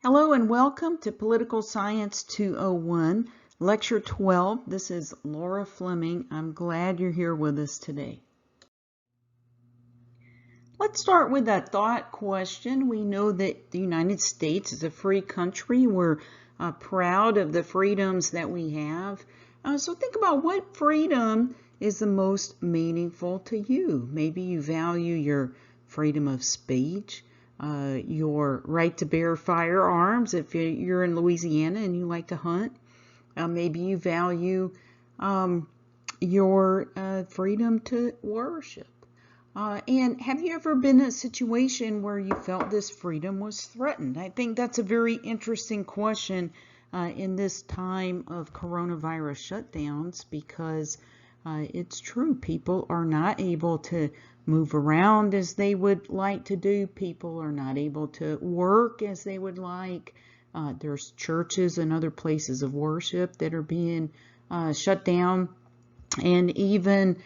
Hello and welcome to Political Science 201, Lecture 12. This is Laura Fleming. I'm glad you're here with us today. Let's start with a thought question. We know that the United States is a free country. We're proud of the freedoms that we have. So think about what freedom is the most meaningful to you. Maybe you value your freedom of speech. Your right to bear firearms if you're in Louisiana and you like to hunt. Maybe you value your freedom to worship. And have you ever been in a situation where you felt this freedom was threatened? I think that's a very interesting question in this time of coronavirus shutdowns because it's true. People are not able to move around as they would like to do. People are not able to work as they would like. There's churches and other places of worship that are being shut down. And even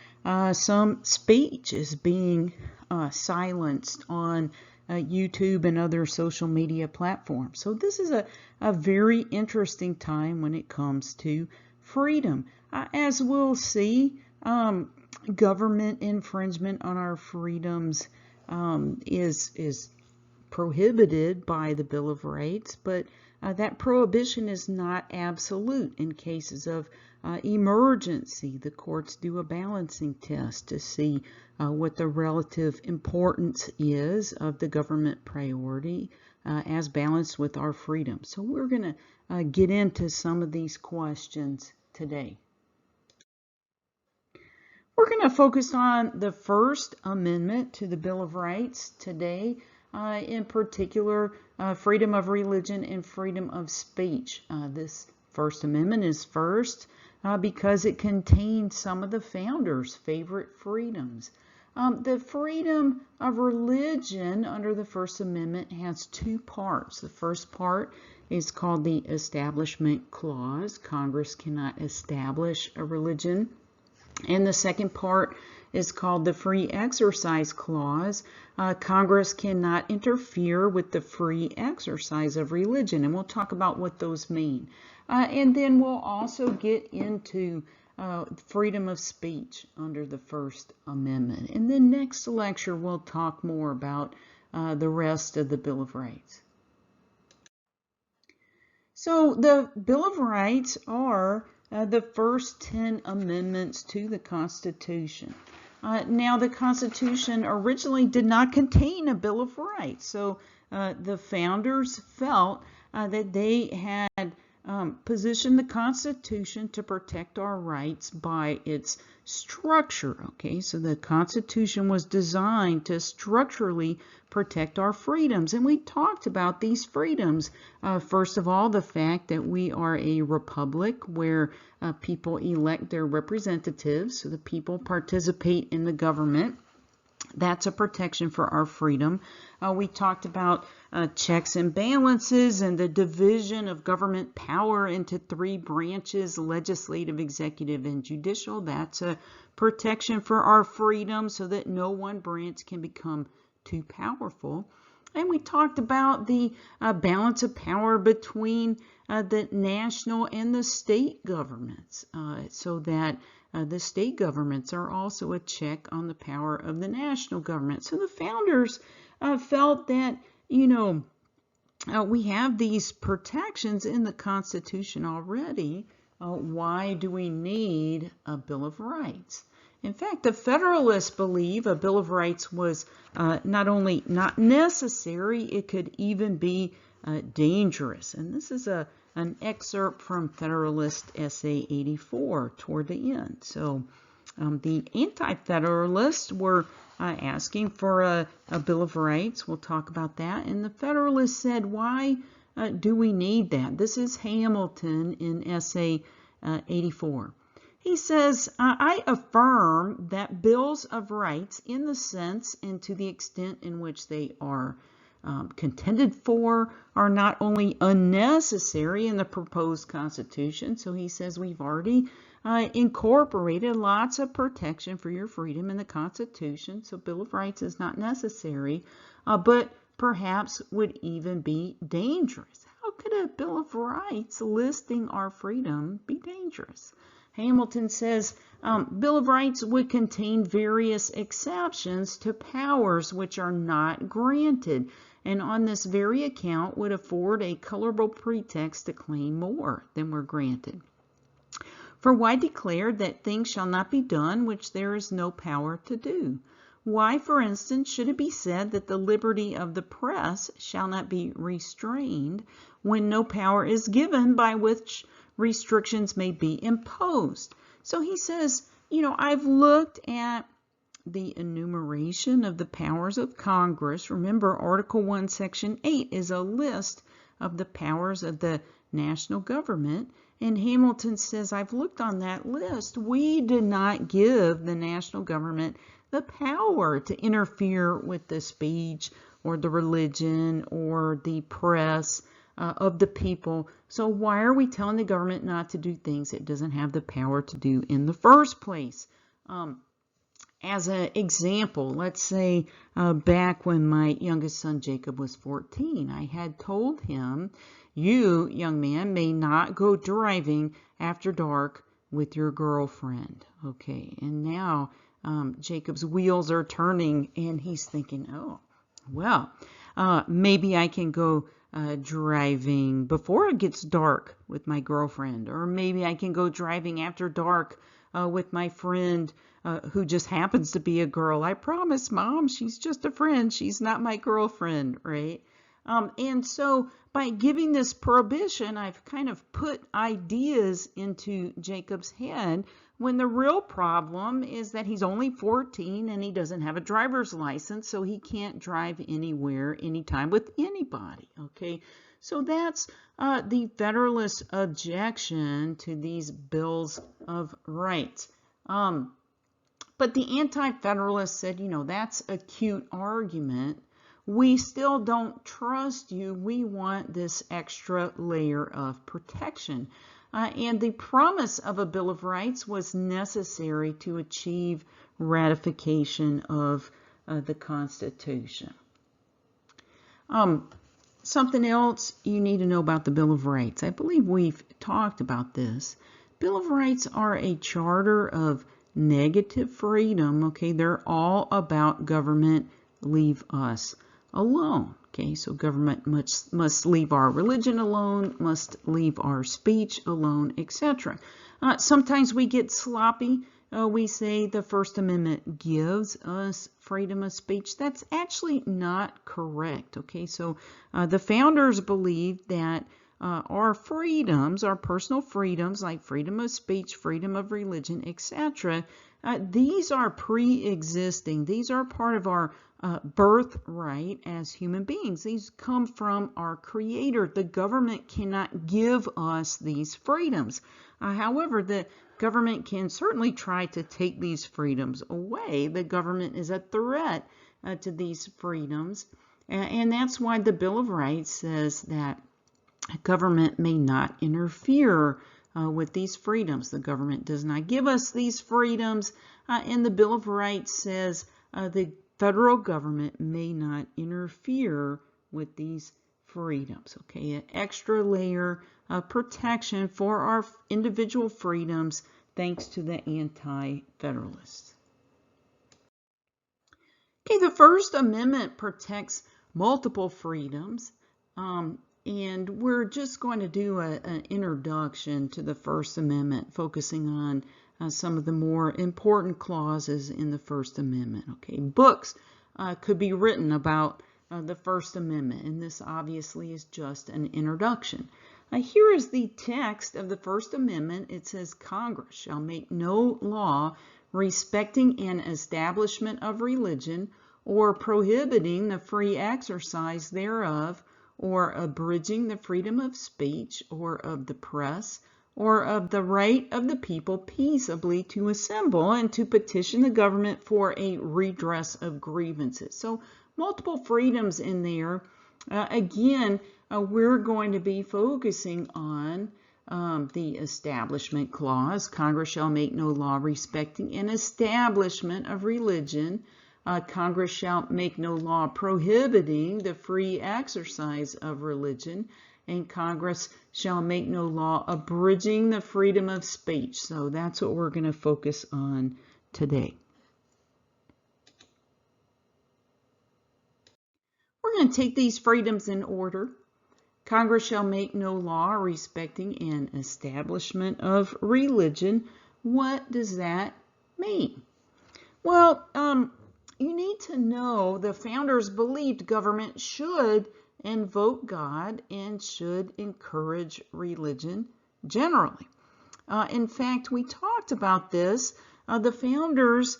some speech is being silenced on YouTube and other social media platforms. So this is a very interesting time when it comes to freedom. As we'll see, government infringement on our freedoms is prohibited by the Bill of Rights, but that prohibition is not absolute. In cases of emergency, the courts do a balancing test to see what the relative importance is of the government priority as balanced with our freedom. So we're going to get into some of these questions today. We're going to focus on the First Amendment to the Bill of Rights today, in particular, freedom of religion and freedom of speech. This First Amendment is first because it contains some of the founders' favorite freedoms. The freedom of religion under the First Amendment has two parts. The first part is called the Establishment Clause. Congress cannot establish a religion. And the second part is called the Free Exercise Clause. Congress cannot interfere with the free exercise of religion, and we'll talk about what those mean. And then we'll also get into freedom of speech under the First Amendment. And then next lecture, we'll talk more about the rest of the Bill of Rights. So the Bill of Rights are the first 10 amendments to the Constitution. Now, the Constitution originally did not contain a Bill of Rights, so the founders felt that they had positioned the Constitution to protect our rights by its structure. Okay, so the Constitution was designed to structurally protect our freedoms, and we talked about these freedoms. First of all, the fact that we are a republic where people elect their representatives, so the people participate in the government. That's a protection for our freedom. We talked about checks and balances and the division of government power into three branches: legislative, executive, and judicial. That's a protection for our freedom so that no one branch can become too powerful. And we talked about the balance of power between the national and the state governments, so that the state governments are also a check on the power of the national government. So the founders felt that, we have these protections in the Constitution already. Why do we need a Bill of Rights? In fact, the Federalists believe a Bill of Rights was not only not necessary, it could even be dangerous. And this is an excerpt from Federalist Essay 84 toward the end. So the Anti-Federalists were asking for a Bill of Rights. We'll talk about that. And the Federalists said, why do we need that? This is Hamilton in Essay 84. He says, I affirm that bills of rights in the sense and to the extent in which they are contended for are not only unnecessary in the proposed Constitution. So he says we've already incorporated lots of protection for your freedom in the Constitution. So Bill of Rights is not necessary, but perhaps would even be dangerous. How could a Bill of Rights listing our freedom be dangerous? Hamilton says, Bill of Rights would contain various exceptions to powers which are not granted, and on this very account would afford a colorable pretext to claim more than were granted. For why declare that things shall not be done which there is no power to do? Why, for instance, should it be said that the liberty of the press shall not be restrained when no power is given by which restrictions may be imposed? So he says, I've looked at the enumeration of the powers of Congress. Remember, Article 1, Section 8 is a list of the powers of the national government. And Hamilton says, I've looked on that list. We did not give the national government the power to interfere with the speech or the religion or the press of the people. So why are we telling the government not to do things it doesn't have the power to do in the first place? As an example, let's say back when my youngest son Jacob was 14, I had told him, you, young man, may not go driving after dark with your girlfriend. Okay, and now Jacob's wheels are turning and he's thinking, oh, well, maybe I can go driving before it gets dark with my girlfriend, or maybe I can go driving after dark with my friend who just happens to be a girl. I promise, Mom, she's just a friend. She's not my girlfriend, right? And so by giving this prohibition, I've kind of put ideas into Jacob's head when the real problem is that he's only 14 and he doesn't have a driver's license, so he can't drive anywhere, anytime with anybody, okay? So that's the Federalist objection to these Bills of Rights. But the Anti-Federalists said, that's a cute argument. We still don't trust you. We want this extra layer of protection. And the promise of a Bill of Rights was necessary to achieve ratification of the Constitution. Something else you need to know about the Bill of Rights. I believe we've talked about this. Bill of Rights are a charter of negative freedom. Okay, they're all about government leave us alone. Okay, so government must leave our religion alone, must leave our speech alone, etc. Sometimes we get sloppy. We say the First Amendment gives us freedom of speech. That's actually not correct. Okay, so the founders believed that our freedoms, our personal freedoms like freedom of speech, freedom of religion, etc., these are pre-existing. These are part of our birthright as human beings. These come from our Creator. The government cannot give us these freedoms. However, the government can certainly try to take these freedoms away. The government is a threat to these freedoms, and that's why the Bill of Rights says that government may not interfere with these freedoms. The government does not give us these freedoms, and the Bill of Rights says the federal government may not interfere with these freedoms. Okay, an extra layer of protection for our individual freedoms thanks to the Anti-Federalists. Okay, the First Amendment protects multiple freedoms, and we're just going to do an introduction to the First Amendment, focusing on some of the more important clauses in the First Amendment. Okay, books could be written about the First Amendment, and this obviously is just an introduction. Here is the text of the First Amendment. It says, Congress shall make no law respecting an establishment of religion or prohibiting the free exercise thereof, or abridging the freedom of speech or of the press, or of the right of the people peaceably to assemble and to petition the government for a redress of grievances. So multiple freedoms in there. Again, we're going to be focusing on the Establishment Clause. Congress shall make no law respecting an establishment of religion Congress shall make no law prohibiting the free exercise of religion, and Congress shall make no law abridging the freedom of speech. So that's what we're going to focus on today. We're going to take these freedoms in order. Congress shall make no law respecting an establishment of religion. What does that mean? Well, you need to know the founders believed government should invoke God and should encourage religion generally. In fact, we talked about this. The founders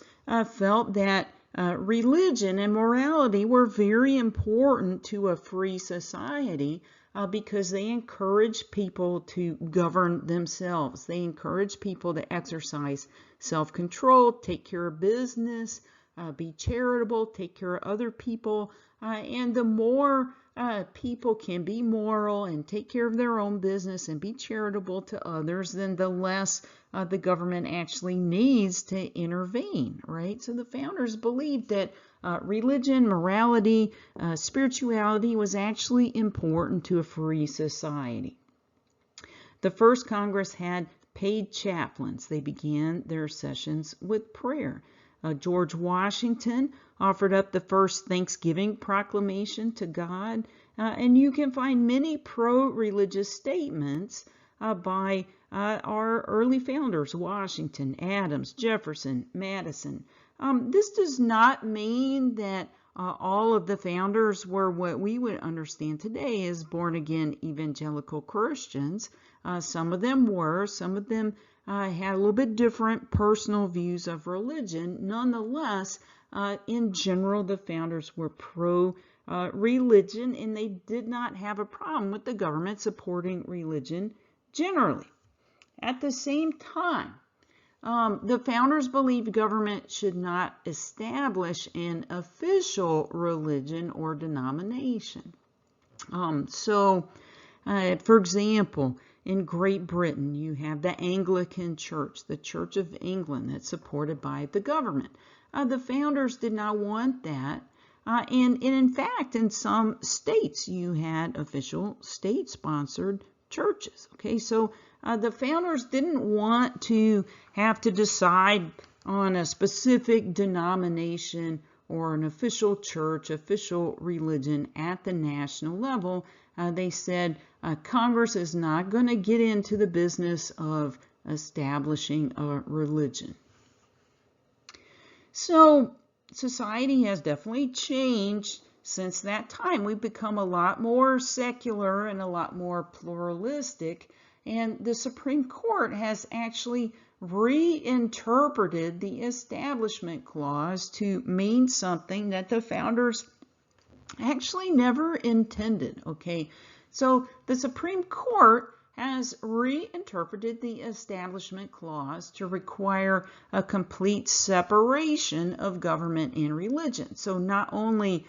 felt that religion and morality were very important to a free society because they encourage people to govern themselves. They encourage people to exercise self-control, take care of business, be charitable, take care of other people. And the more people can be moral and take care of their own business and be charitable to others, then the less the government actually needs to intervene, right? So the founders believed that religion, morality, spirituality was actually important to a free society. The first Congress had paid chaplains. They began their sessions with prayer. George Washington offered up the first Thanksgiving proclamation to God, and you can find many pro-religious statements by our early founders, Washington, Adams, Jefferson, Madison. This does not mean that all of the founders were what we would understand today as born-again evangelical Christians. Some of them were, some of them had a little bit different personal views of religion. Nonetheless, in general, the founders were pro-religion, and they did not have a problem with the government supporting religion generally. At the same time, the founders believed government should not establish an official religion or denomination. For example, in Great Britain, you have the Anglican Church, the Church of England, that's supported by the government. The founders did not want that. And in fact, in some states, you had official state-sponsored churches. Okay, so the founders didn't want to have to decide on a specific denomination or an official church, official religion at the national level. They said Congress is not going to get into the business of establishing a religion. So society has definitely changed since that time. We've become a lot more secular and a lot more pluralistic, and the Supreme Court has actually reinterpreted the Establishment Clause to mean something that the founders actually never intended. Okay, so the Supreme Court has reinterpreted the Establishment Clause to require a complete separation of government and religion. So not only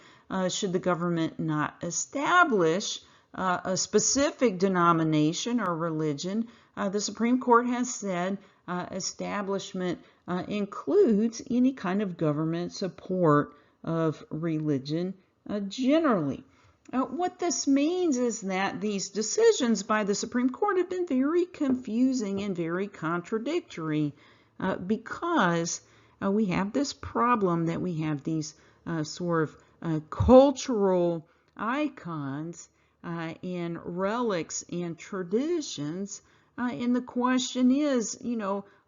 should the government not establish a specific denomination or religion, the Supreme Court has said establishment includes any kind of government support of religion generally. What this means is that these decisions by the Supreme Court have been very confusing and very contradictory because we have this problem that we have these sort of cultural icons and relics and traditions. And the question is,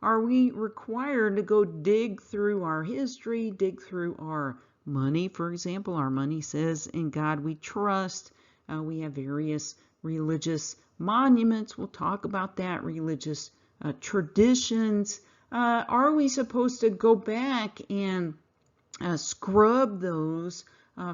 are we required to go dig through our history, dig through our money? For example, our money says, "In God we trust." We have various religious monuments. We'll talk about that. Religious traditions. Are we supposed to go back and scrub those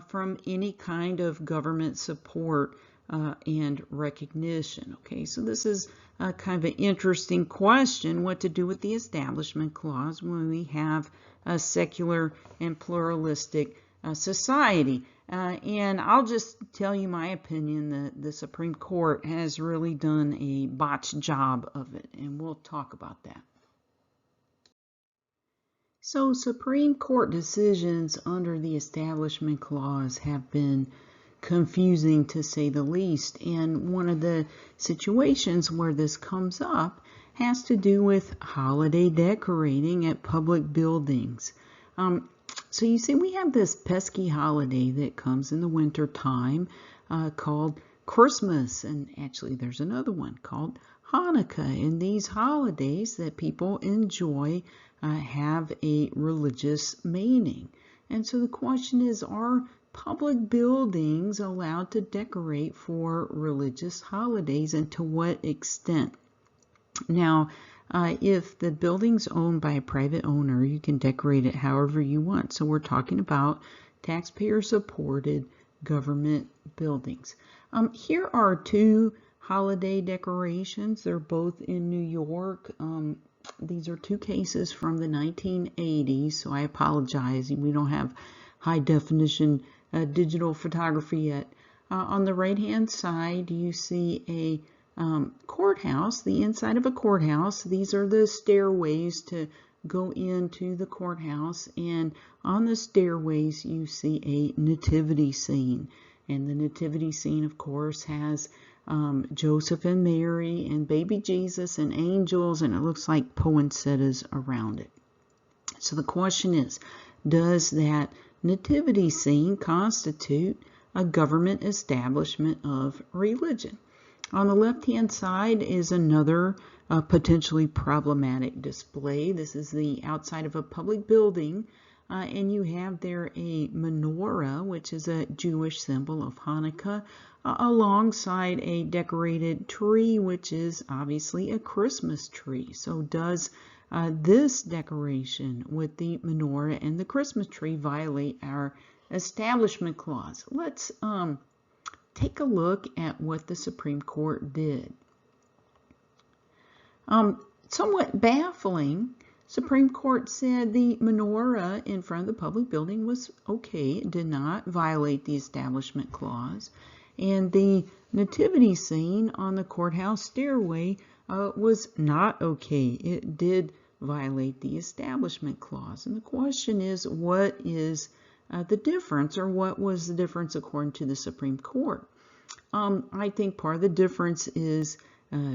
from any kind of government support and recognition? Okay, so this is kind of an interesting question, what to do with the Establishment Clause when we have a secular and pluralistic society. And I'll just tell you my opinion that the Supreme Court has really done a botched job of it, and we'll talk about that. So Supreme Court decisions under the Establishment Clause have been confusing to say the least, and one of the situations where this comes up has to do with holiday decorating at public buildings. So you see, we have this pesky holiday that comes in the winter time called Christmas, and actually there's another one called Hanukkah, and these holidays that people enjoy have a religious meaning. And so the question is, are public buildings allowed to decorate for religious holidays, and to what extent? Now, if the building's owned by a private owner, you can decorate it however you want. So we're talking about taxpayer-supported government buildings. Here are two holiday decorations. They're both in New York. These are two cases from the 1980s, so I apologize. We don't have high definition digital photography yet. On the right-hand side, you see a courthouse, the inside of a courthouse. These are the stairways to go into the courthouse, and on the stairways you see a nativity scene. And the nativity scene, of course, has Joseph and Mary and baby Jesus and angels, and it looks like poinsettias around it. So the question is, does that nativity scene constitute a government establishment of religion? On the left-hand side is another potentially problematic display. This is the outside of a public building, and you have there a menorah, which is a Jewish symbol of Hanukkah, alongside a decorated tree, which is obviously a Christmas tree. So does this decoration with the menorah and the Christmas tree violate our Establishment Clause? Let's take a look at what the Supreme Court did. Somewhat baffling, Supreme Court said the menorah in front of the public building was okay. It did not violate the Establishment Clause. And the nativity scene on the courthouse stairway was not okay. It did violate the Establishment Clause. And the question is, what is the difference, or what was the difference according to the Supreme Court? I think part of the difference is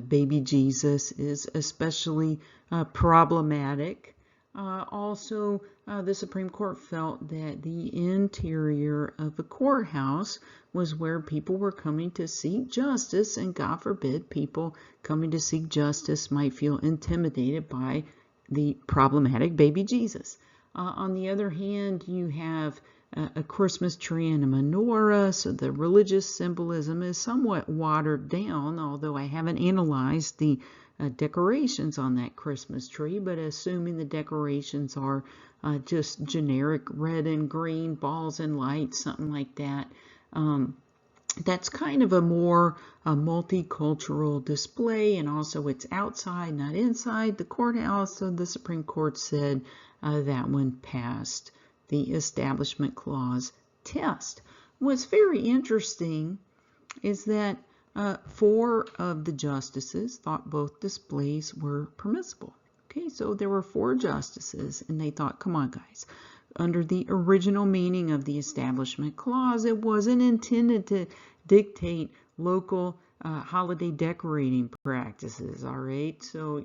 baby Jesus is especially problematic. Also, the Supreme Court felt that the interior of the courthouse was where people were coming to seek justice, and God forbid people coming to seek justice might feel intimidated by the problematic baby Jesus. On the other hand, you have a Christmas tree and a menorah, so the religious symbolism is somewhat watered down, although I haven't analyzed the decorations on that Christmas tree, but assuming the decorations are just generic red and green balls and lights, something like that, that's kind of a more multicultural display, and also it's outside, not inside the courthouse. So the Supreme Court said that one passed the Establishment Clause test. What's very interesting is that 4 of the justices thought both displays were permissible. Okay, so there were 4 justices, and they thought, come on guys, under the original meaning of the Establishment Clause, it wasn't intended to dictate local holiday decorating practices, all right? So,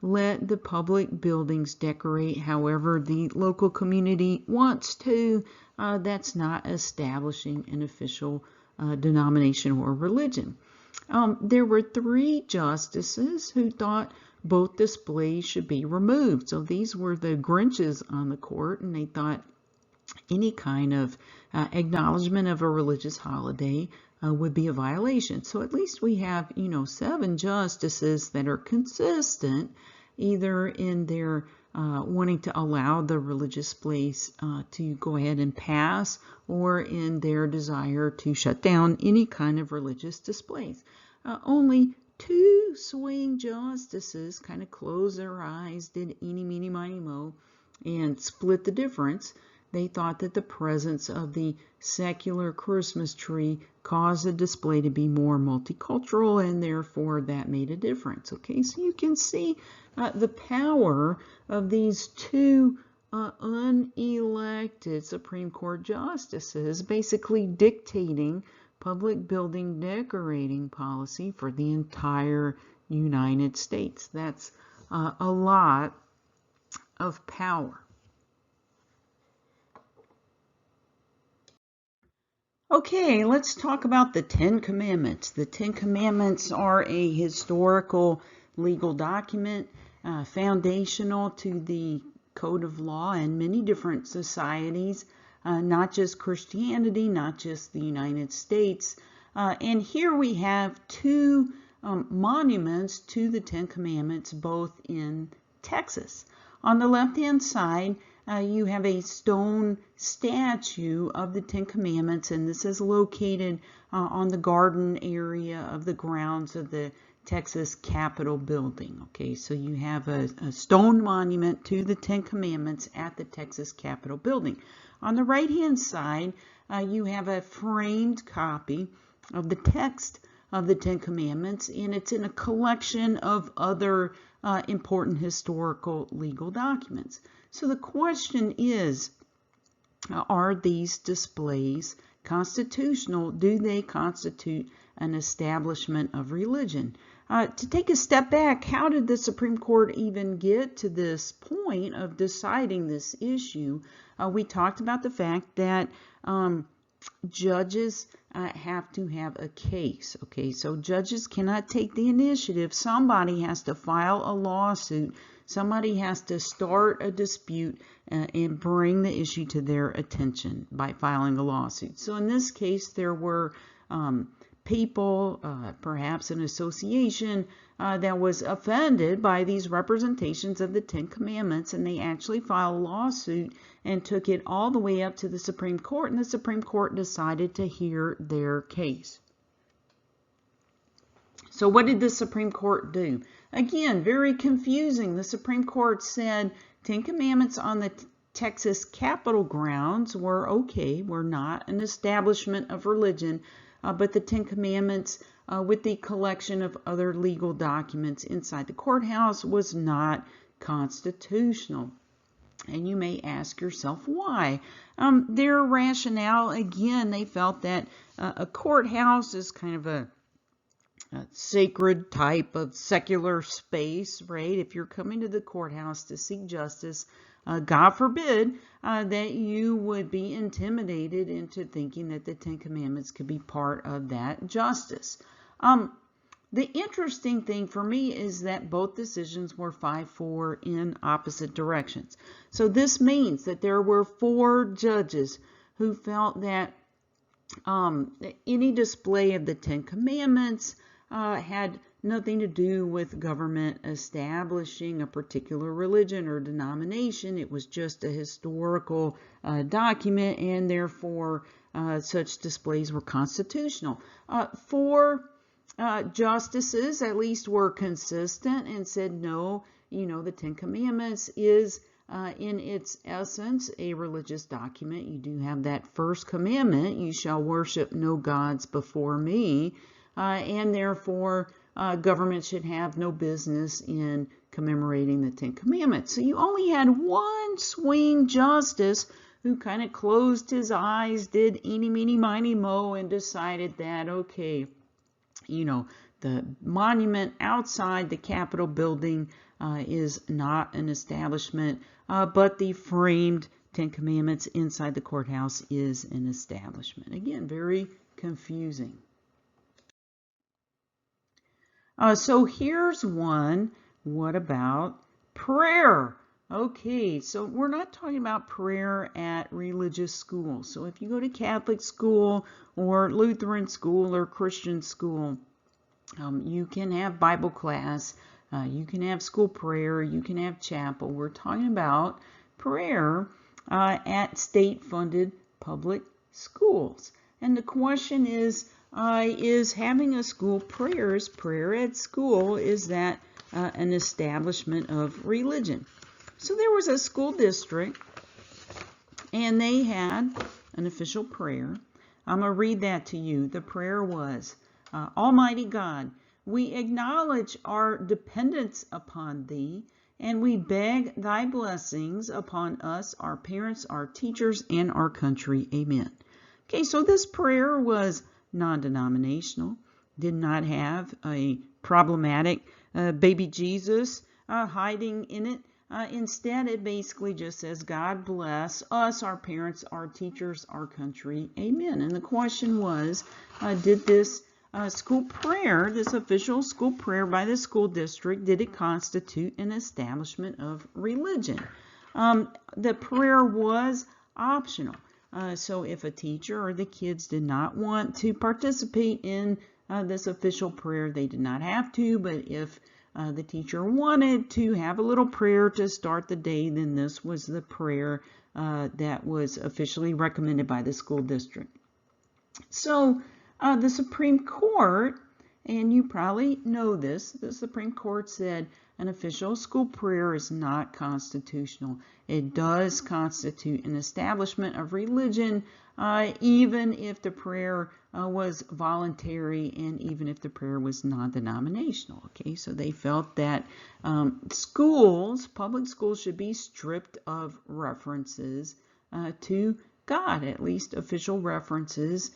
let the public buildings decorate however the local community wants to. That's not establishing an official denomination or religion. There were 3 justices who thought both displays should be removed. So these were the Grinches on the court, and they thought any kind of acknowledgement of a religious holiday would be a violation. So at least we have, 7 justices that are consistent, either in their wanting to allow the religious displays to go ahead and pass, or in their desire to shut down any kind of religious displays. Only 2 swing justices kind of closed their eyes, did eeny, meeny, miny, moe, and split the difference. They thought that the presence of the secular Christmas tree caused the display to be more multicultural, and therefore that made a difference. Okay, so you can see the power of these 2 unelected Supreme Court justices, basically dictating public building decorating policy for the entire United States. That's a lot of power. Okay, let's talk about the Ten Commandments. The Ten Commandments are a historical legal document, foundational to the code of law in many different societies, not just Christianity, not just the United States. And here we have two monuments to the Ten Commandments, both in Texas. On the left-hand side, you have a stone statue of the Ten Commandments, and this is located on the garden area of the grounds of the Texas Capitol building. Okay, so you have a stone monument to the Ten Commandments at the Texas Capitol building. On the right-hand side, you have a framed copy of the text of the Ten Commandments, and it's in a collection of other important historical legal documents. So the question is, are these displays constitutional? Do they constitute an establishment of religion? To take a step back, how did the Supreme Court even get to this point of deciding this issue? We talked about the fact that judges have to have a case. Okay, so judges cannot take the initiative. Somebody has to file a lawsuit. Somebody has to start a dispute and bring the issue to their attention by filing a lawsuit. So in this case, there were people, perhaps an association, that was offended by these representations of the Ten Commandments, and they actually filed a lawsuit and took it all the way up to the Supreme Court, and the Supreme Court decided to hear their case. So what did the Supreme Court do? Again, very confusing. The Supreme Court said Ten Commandments on the Texas Capitol grounds were okay, were not an establishment of religion, but the Ten Commandments with the collection of other legal documents inside the courthouse was not constitutional. And you may ask yourself why. Their rationale, again, they felt that a courthouse is kind of a sacred type of secular space, right? If you're coming to the courthouse to seek justice, God forbid that you would be intimidated into thinking that the Ten Commandments could be part of that justice. The interesting thing for me is that both decisions were 5-4 in opposite directions. So this means that there were 4 judges who felt that any display of the Ten Commandments had nothing to do with government establishing a particular religion or denomination. It was just a historical document, and therefore such displays were constitutional. 4 justices at least were consistent and said, no, the Ten Commandments is in its essence a religious document. You do have that first commandment, you shall worship no gods before me, and therefore government should have no business in commemorating the Ten Commandments. So you only had one swing justice who kind of closed his eyes, did eeny, meeny, miny, mo, and decided that, okay, the monument outside the Capitol building is not an establishment, but the framed Ten Commandments inside the courthouse is an establishment. Again, very confusing. So here's one. What about prayer? Okay, so we're not talking about prayer at religious schools. So if you go to Catholic school or Lutheran school or Christian school, you can have Bible class, you can have school prayer, you can have chapel. We're talking about prayer at state-funded public schools. And the question is having a school prayer, is prayer at school, is that an establishment of religion? So there was a school district, and they had an official prayer. I'm going to read that to you. The prayer was, Almighty God, we acknowledge our dependence upon Thee and we beg thy blessings upon us, our parents, our teachers, and our country. Amen. Okay, so this prayer was non-denominational, did not have a problematic baby Jesus hiding in it. Instead, it basically just says, God bless us, our parents, our teachers, our country. Amen. And the question was, did this school prayer, this official school prayer by the school district, did it constitute an establishment of religion? The prayer was optional. So if a teacher or the kids did not want to participate in this official prayer, they did not have to, but if the teacher wanted to have a little prayer to start the day, then this was the prayer that was officially recommended by the school district. So the Supreme Court, and you probably know this, the Supreme Court said an official school prayer is not constitutional. It does constitute an establishment of religion, even if the prayer was voluntary and even if the prayer was non-denominational. Okay, so they felt that schools, public schools, should be stripped of references to God, at least official references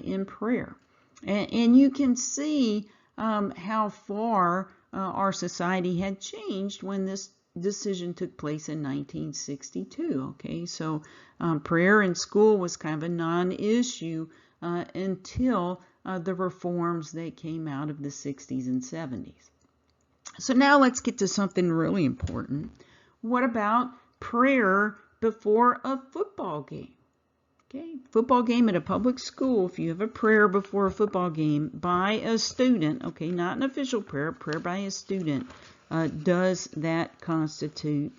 in prayer. And you can see how far our society had changed when this decision took place in 1962. Okay, so prayer in school was kind of a non-issue until the reforms that came out of the 60s and 70s. So now let's get to something really important. What about prayer before a football game? Okay, football game at a public school, if you have a prayer before a football game by a student, okay, not an official prayer, prayer by a student, does that constitute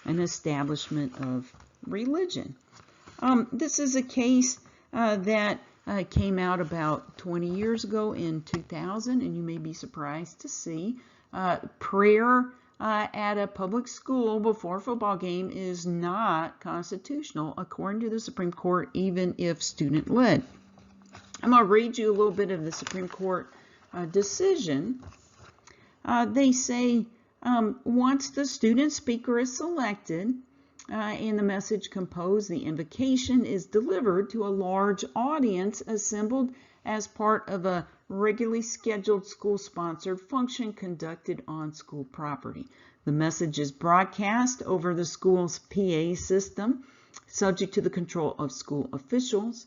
an establishment of religion? This is a case that came out about 20 years ago in 2000, and you may be surprised to see prayer at a public school before a football game is not constitutional, according to the Supreme Court, even if student-led. I'm going to read you a little bit of the Supreme Court decision. They say, once the student speaker is selected and the message composed, the invocation is delivered to a large audience assembled as part of a regularly scheduled school-sponsored function conducted on school property. The message is broadcast over the school's PA system, subject to the control of school officials.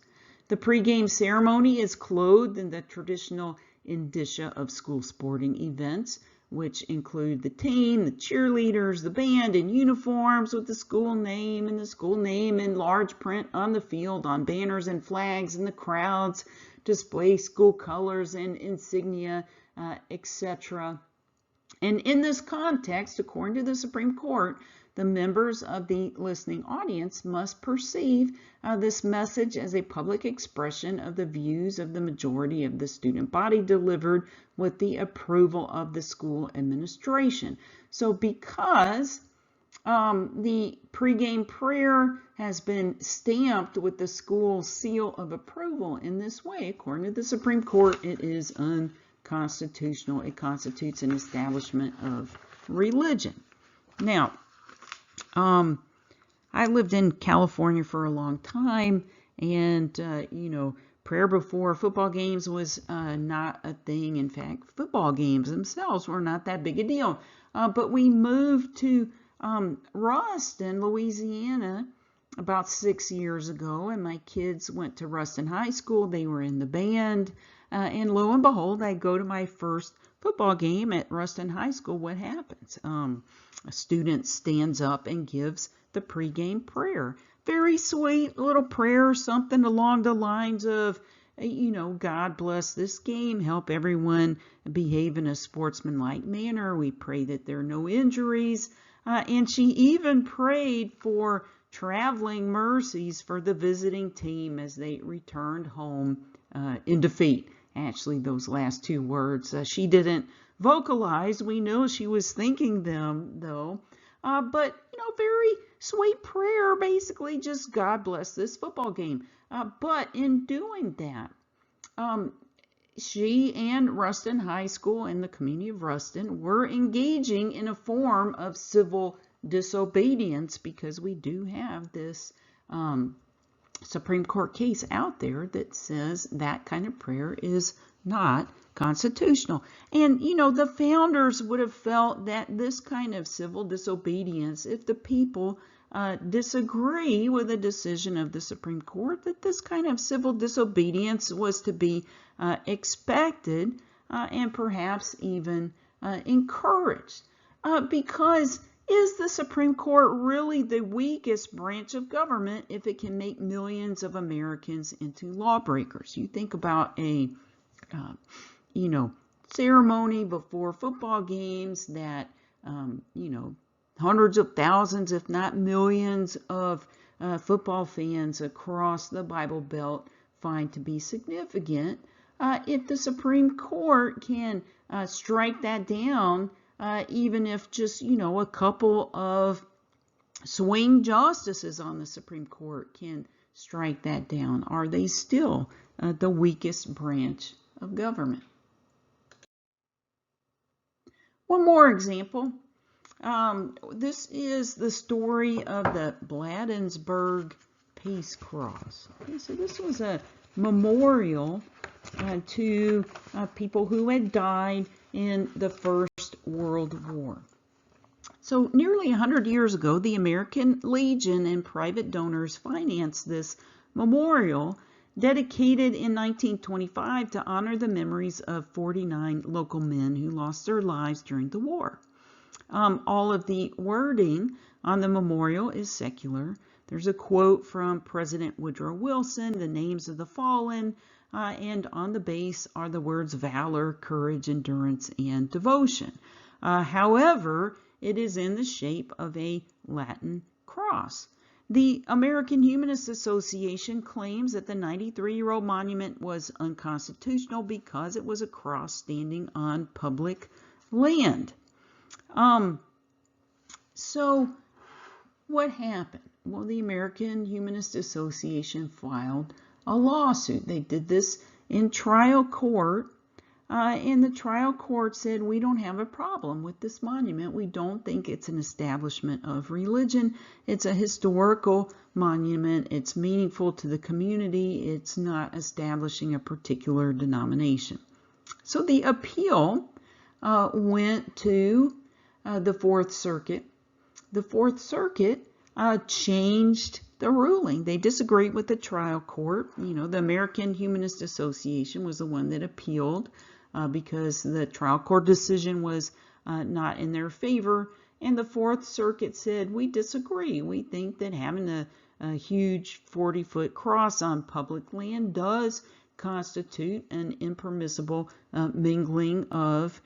The pregame ceremony is clothed in the traditional indicia of school sporting events, which include the team, the cheerleaders, the band in uniforms with the school name and the school name in large print on the field, on banners and flags, and the crowds display school colors and insignia, etc. And in this context, according to the Supreme Court, the members of the listening audience must perceive this message as a public expression of the views of the majority of the student body delivered with the approval of the school administration. So because the pregame prayer has been stamped with the school seal of approval in this way, according to the Supreme Court, it is unconstitutional. It constitutes an establishment of religion. Now, I lived in California for a long time, and you know, prayer before football games was not a thing. In fact, football games themselves were not that big a deal. But we moved to Ruston, Louisiana, about 6 years ago, and my kids went to Ruston High School. They were in the band, and lo and behold, I go to my first football game at Ruston High School. What happens? A student stands up and gives the pregame prayer. Very sweet little prayer, something along the lines of, you know, God bless this game, help everyone behave in a sportsmanlike manner. We pray that there are no injuries. And she even prayed for traveling mercies for the visiting team as they returned home in defeat. Actually, those last two words she didn't vocalize. We know she was thinking them, though. But, you know, very sweet prayer, basically just God bless this football game. But in doing that, she and Ruston High School and the community of Ruston were engaging in a form of civil disobedience, because we do have this Supreme Court case out there that says that kind of prayer is not constitutional. And, you know, the founders would have felt that this kind of civil disobedience, if the people disagree with a decision of the Supreme Court, that this kind of civil disobedience was to be expected and perhaps even encouraged. Because is the Supreme Court really the weakest branch of government if it can make millions of Americans into lawbreakers? You think about a, you know, ceremony before football games that, you know, hundreds of thousands, if not millions of football fans across the Bible Belt find to be significant. If the Supreme Court can strike that down, even if just, you know, a couple of swing justices on the Supreme Court can strike that down, are they still the weakest branch of government? One more example. This is the story of the Bladensburg Peace Cross. Okay, so this was a memorial to people who had died in the First World War. So nearly 100 years ago, the American Legion and private donors financed this memorial, dedicated in 1925 to honor the memories of 49 local men who lost their lives during the war. All of the wording on the memorial is secular. There's a quote from President Woodrow Wilson, the names of the fallen, and on the base are the words valor, courage, endurance, and devotion. However, it is in the shape of a Latin cross. The American Humanist Association claims that the 93-year-old monument was unconstitutional because it was a cross standing on public land. So what happened? Well, the American Humanist Association filed a lawsuit. They did this in trial court, and the trial court said, we don't have a problem with this monument. We don't think it's an establishment of religion. It's a historical monument. It's meaningful to the community. It's not establishing a particular denomination. So the appeal went to the Fourth Circuit. The Fourth Circuit changed the ruling. They disagreed with the trial court. You know, the American Humanist Association was the one that appealed because the trial court decision was not in their favor. And the Fourth Circuit said, we disagree. We think that having a huge 40-foot cross on public land does constitute an impermissible mingling of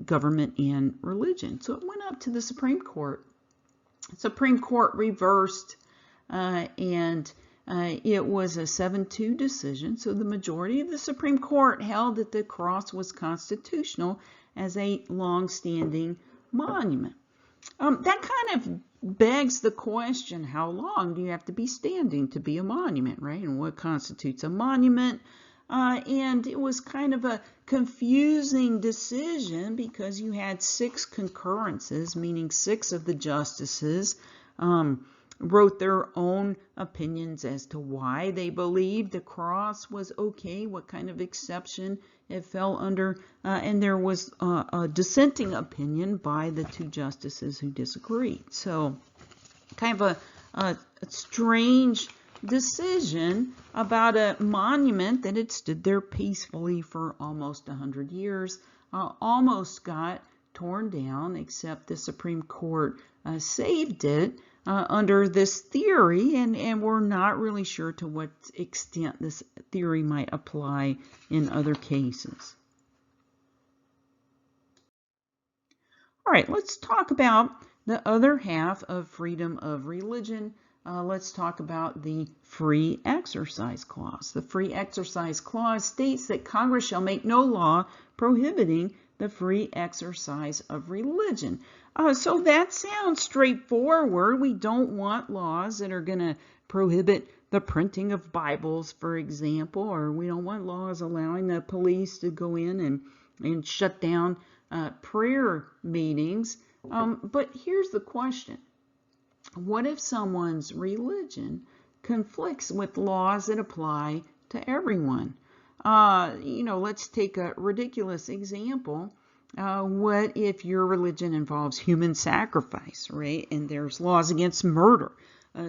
government and religion. So it went up to the Supreme Court. Supreme Court reversed, and it was a 7-2 decision. So the majority of the Supreme Court held that the cross was constitutional as a long-standing monument. That kind of begs the question, how long do you have to be standing to be a monument, right? And what constitutes a monument? And it was kind of a confusing decision because you had 6 concurrences, meaning 6 of the justices wrote their own opinions as to why they believed the cross was okay, what kind of exception it fell under, and there was a dissenting opinion by the 2 justices who disagreed. So kind of a strange decision about a monument that had stood there peacefully for almost 100 years, almost got torn down, except the Supreme Court saved it under this theory, and we're not really sure to what extent this theory might apply in other cases. All right, let's talk about the other half of freedom of religion. Let's talk about the Free Exercise Clause. The Free Exercise Clause states that Congress shall make no law prohibiting the free exercise of religion. So that sounds straightforward. We don't want laws that are going to prohibit the printing of Bibles, for example, or we don't want laws allowing the police to go in and shut down prayer meetings. But here's the question. What if someone's religion conflicts with laws that apply to everyone? Let's take a ridiculous example. What if your religion involves human sacrifice, right? And there's laws against murder.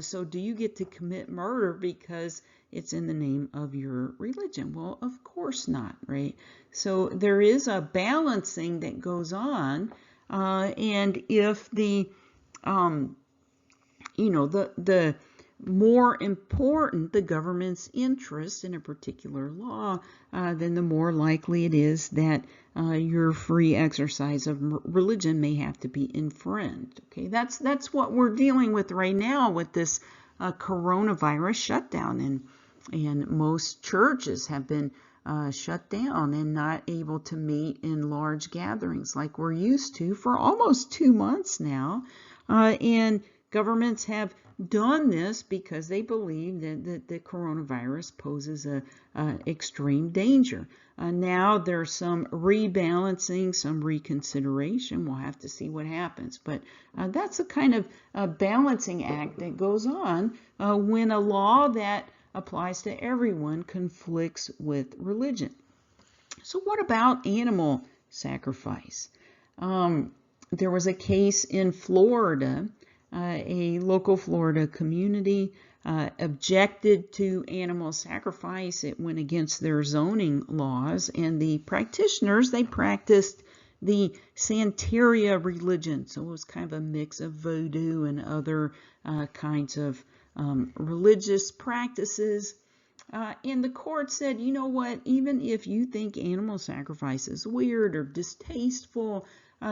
So do you get to commit murder because it's in the name of your religion? Well, of course not, right? So there is a balancing that goes on. And if the more important the government's interest in a particular law, then the more likely it is that your free exercise of religion may have to be infringed. Okay, that's what we're dealing with right now with this coronavirus shutdown, and most churches have been shut down and not able to meet in large gatherings like we're used to for almost 2 months now, and governments have done this because they believe that the coronavirus poses an extreme danger. Now there's some rebalancing, some reconsideration. We'll have to see what happens. But that's a kind of balancing act that goes on when a law that applies to everyone conflicts with religion. So what about animal sacrifice? There was a case in Florida. A local Florida community objected to animal sacrifice. It went against their zoning laws, and the practitioners, they practiced the Santeria religion. So it was kind of a mix of voodoo and other kinds of religious practices. And the court said, you know what, even if you think animal sacrifice is weird or distasteful,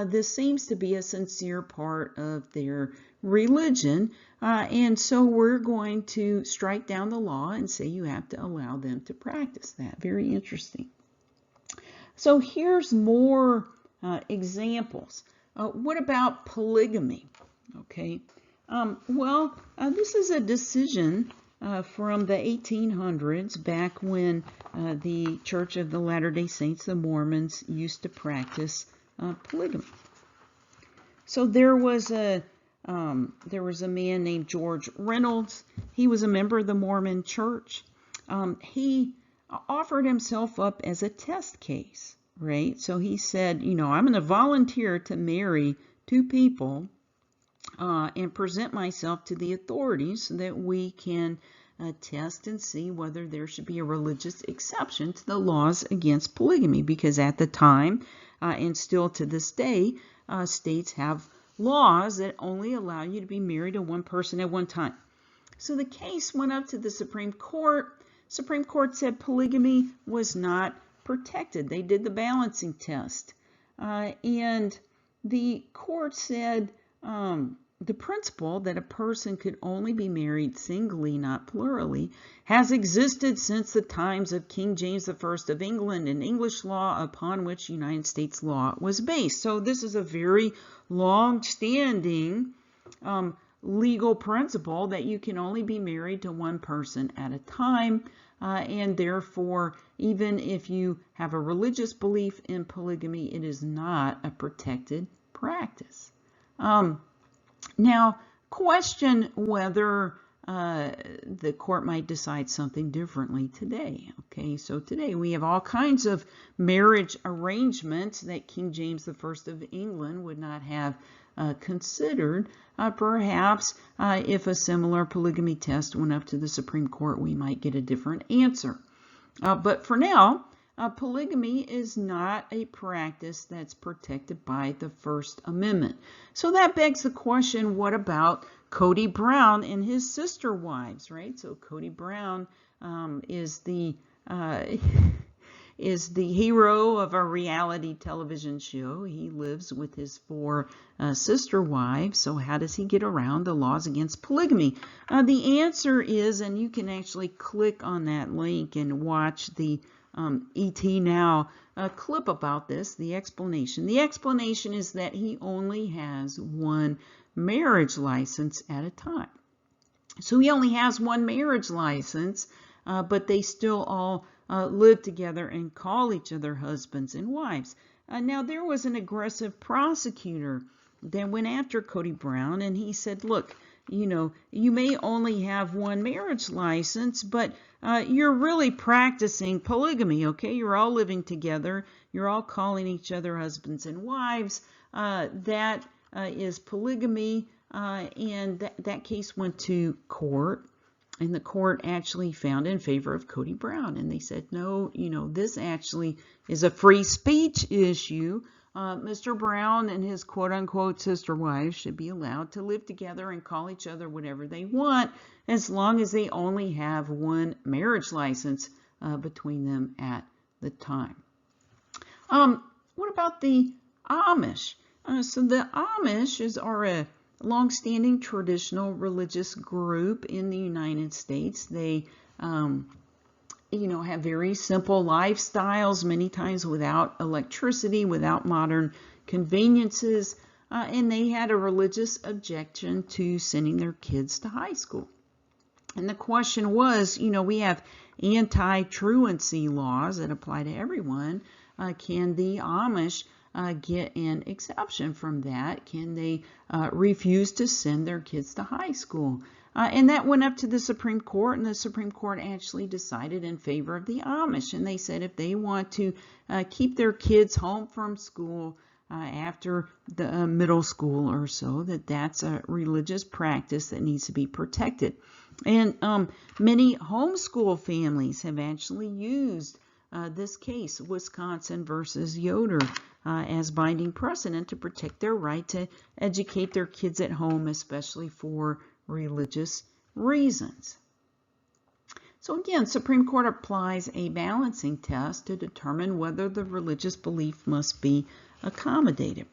this seems to be a sincere part of their religion, and so we're going to strike down the law and say you have to allow them to practice that. Very interesting. So here's more examples. What about polygamy? Okay. This is a decision from the 1800s, back when the Church of the Latter-day Saints, the Mormons, used to practice polygamy. So there was a man named George Reynolds. He was a member of the Mormon Church. He offered himself up as a test case, right? So he said, I'm going to volunteer to marry 2 people and present myself to the authorities so that we can test and see whether there should be a religious exception to the laws against polygamy, because at the time, and still to this day, states have laws that only allow you to be married to one person at one time. So the case went up to the Supreme Court. Supreme Court said polygamy was not protected. They did the balancing test. And the court said the principle that a person could only be married singly, not plurally, has existed since the times of King James I of England and English law, upon which United States law was based. So this is a very long-standing legal principle that you can only be married to one person at a time, and therefore, even if you have a religious belief in polygamy, it is not a protected practice. Now, question whether the court might decide something differently today. Okay, so today we have all kinds of marriage arrangements that King James I of England would not have considered. Perhaps if a similar polygamy test went up to the Supreme Court, we might get a different answer. But for now, polygamy is not a practice that's protected by the First Amendment. So that begs the question, what about Cody Brown and his sister wives, right? So Cody Brown is the hero of a reality television show. He lives with his 4 sister wives. So how does he get around the laws against polygamy? The answer is, and you can actually click on that link and watch the ET Now clip about this, the explanation. The explanation is that he only has 1 marriage license at a time. So he only has one marriage license, but they still all live together and call each other husbands and wives. Now, there was an aggressive prosecutor that went after Cody Brown, and he said, look, you may only have one marriage license, but you're really practicing polygamy, okay? You're all living together. You're all calling each other husbands and wives. That is polygamy, and that case went to court, and the court actually found in favor of Cody Brown, and they said, no, this actually is a free speech issue. Mr. Brown and his quote-unquote sister wives should be allowed to live together and call each other whatever they want, as long as they only have one marriage license between them at the time. What about the Amish? So the Amish are a long-standing traditional religious group in the United States. They have very simple lifestyles, many times without electricity, without modern conveniences, and they had a religious objection to sending their kids to high school. And the question was, we have anti-truancy laws that apply to everyone. Can the Amish get an exception from that? Can they refuse to send their kids to high school? And that went up to the Supreme Court, and the Supreme Court actually decided in favor of the Amish. And they said if they want to keep their kids home from school after the middle school or so, that's a religious practice that needs to be protected. And many homeschool families have actually used this case, Wisconsin versus Yoder, as binding precedent to protect their right to educate their kids at home, especially for religious reasons. So again, Supreme Court applies a balancing test to determine whether the religious belief must be accommodated.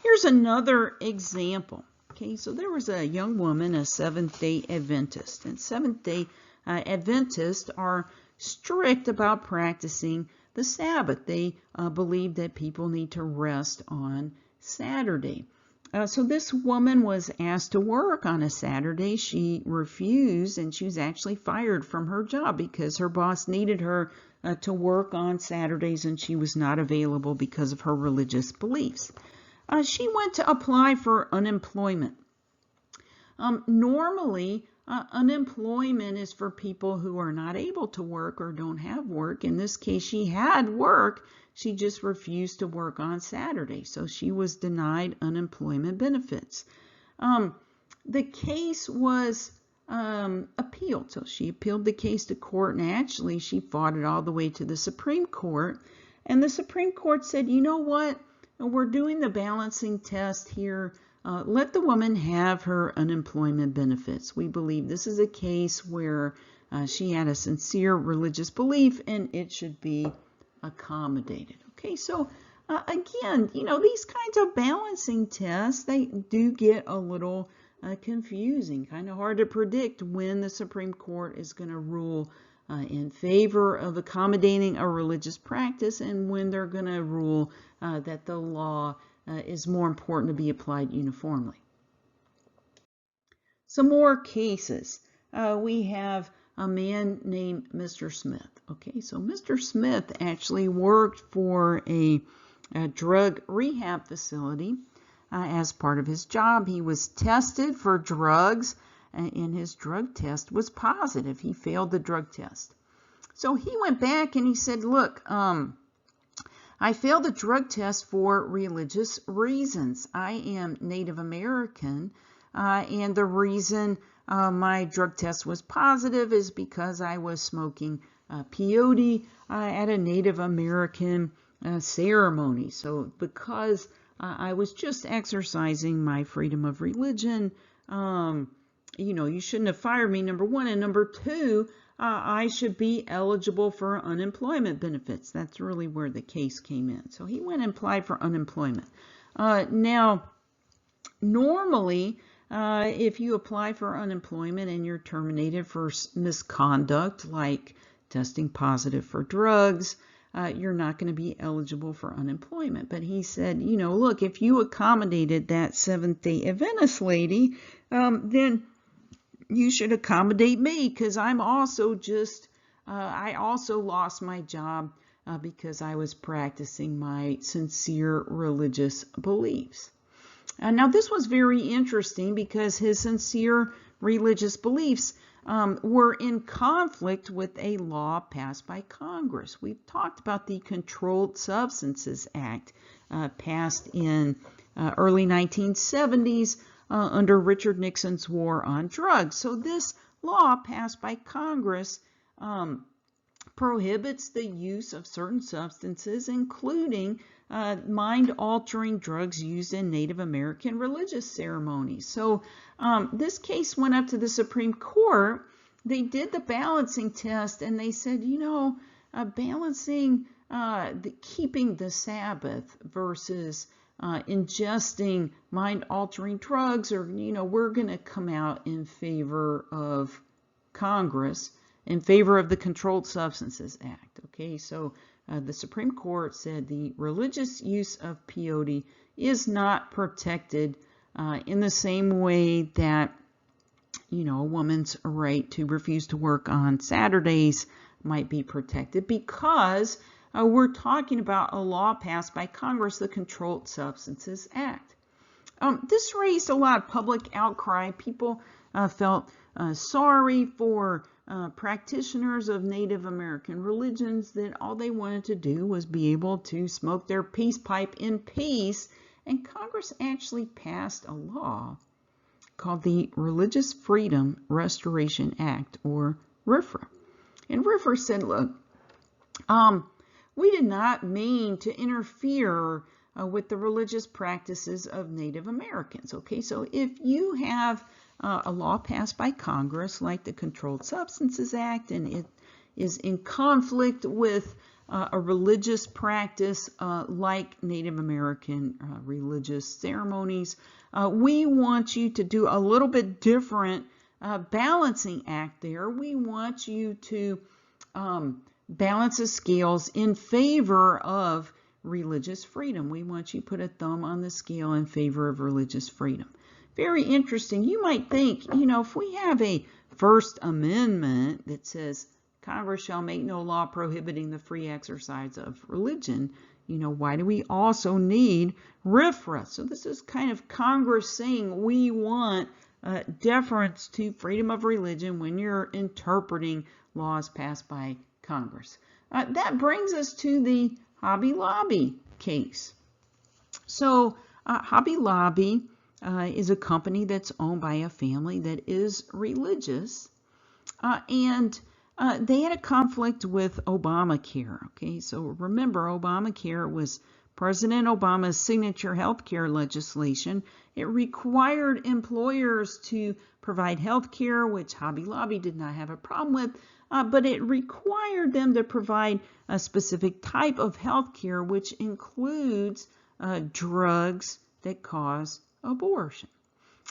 Here's another example. Okay, so there was a young woman, a Seventh-day Adventist, and Seventh-day Adventists are strict about practicing the Sabbath. They believe that people need to rest on Saturday. So this woman was asked to work on a Saturday. She refused, and she was actually fired from her job because her boss needed her to work on Saturdays, and she was not available because of her religious beliefs. She went to apply for unemployment. Normally, unemployment is for people who are not able to work or don't have work. In this case, she had work. She just refused to work on Saturday, so she was denied unemployment benefits. The case was appealed, so she appealed the case to court, and actually she fought it all the way to the Supreme Court, and the Supreme Court said, you know what, we're doing the balancing test here. Let the woman have her unemployment benefits. We believe this is a case where she had a sincere religious belief, and it should be accommodated. Okay, so again, these kinds of balancing tests, they do get a little confusing, kind of hard to predict when the Supreme Court is going to rule in favor of accommodating a religious practice and when they're going to rule that the law is more important to be applied uniformly. Some more cases. We have a man named Mr. Smith. Okay, so Mr. Smith actually worked for a drug rehab facility as part of his job. He was tested for drugs, and his drug test was positive. He failed the drug test. So he went back and he said, look, I failed the drug test for religious reasons. I am Native American, and the reason my drug test was positive is because I was smoking peyote at a Native American ceremony. So because I was just exercising my freedom of religion, you shouldn't have fired me, number one. And number two, I should be eligible for unemployment benefits. That's really where the case came in. So he went and applied for unemployment. Now, normally, if you apply for unemployment and you're terminated for misconduct, like testing positive for drugs, you're not going to be eligible for unemployment. But he said, look, if you accommodated that Seventh-day Adventist lady, then you should accommodate me because I'm also just, I also lost my job because I was practicing my sincere religious beliefs. Now, this was very interesting because his sincere religious beliefs were in conflict with a law passed by Congress. We've talked about the Controlled Substances Act passed in early 1970s under Richard Nixon's war on drugs. So this law passed by Congress prohibits the use of certain substances, including mind-altering drugs used in Native American religious ceremonies. So this case went up to the Supreme Court. They did the balancing test, and they said, you know, balancing keeping the Sabbath versus ingesting mind-altering drugs, or, you know, we're going to come out in favor of Congress, in favor of the Controlled Substances Act. Okay, so the Supreme Court said the religious use of peyote is not protected in the same way that, you know, a woman's right to refuse to work on Saturdays might be protected, because we're talking about a law passed by Congress, the Controlled Substances Act. This raised a lot of public outcry. People felt sorry for practitioners of Native American religions, that all they wanted to do was be able to smoke their peace pipe in peace. And Congress actually passed a law called the Religious Freedom Restoration Act, or RFRA. And RFRA said, look, we did not mean to interfere with the religious practices of Native Americans. Okay, so if you have a law passed by Congress like the Controlled Substances Act, and it is in conflict with a religious practice like Native American religious ceremonies, we want you to do a little bit different balancing act there. We want you to balance the scales in favor of religious freedom. We want you to put a thumb on the scale in favor of religious freedom. Very interesting. You might think, you know, if we have a First Amendment that says Congress shall make no law prohibiting the free exercise of religion, you know, why do we also need RFRA? So this is kind of Congress saying we want deference to freedom of religion when you're interpreting laws passed by Congress. That brings us to the Hobby Lobby case. So Hobby Lobby is a company that's owned by a family that is religious, and they had a conflict with Obamacare. Okay, so remember, Obamacare was President Obama's signature health care legislation. It required employers to provide health care, which Hobby Lobby did not have a problem with, but it required them to provide a specific type of health care, which includes drugs that cause abortion.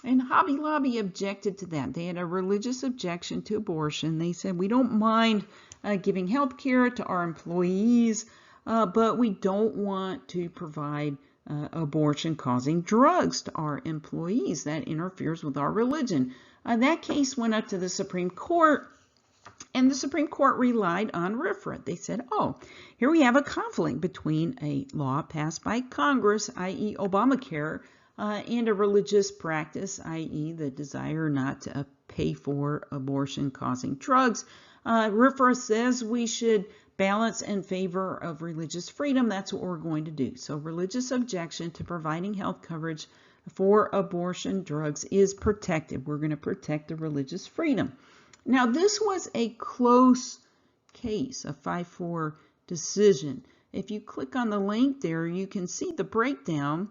And Hobby Lobby objected to that. They had a religious objection to abortion. They said, we don't mind giving health care to our employees, but we don't want to provide abortion-causing drugs to our employees. That interferes with our religion. That case went up to the Supreme Court, and the Supreme Court relied on RFRA. They said, oh, here we have a conflict between a law passed by Congress, i.e. Obamacare, and a religious practice, i.e. the desire not to pay for abortion-causing drugs. RFRA says we should balance in favor of religious freedom. That's what we're going to do. So religious objection to providing health coverage for abortion drugs is protected. We're going to protect the religious freedom. Now, this was a close case, a 5-4 decision. If you click on the link there, you can see the breakdown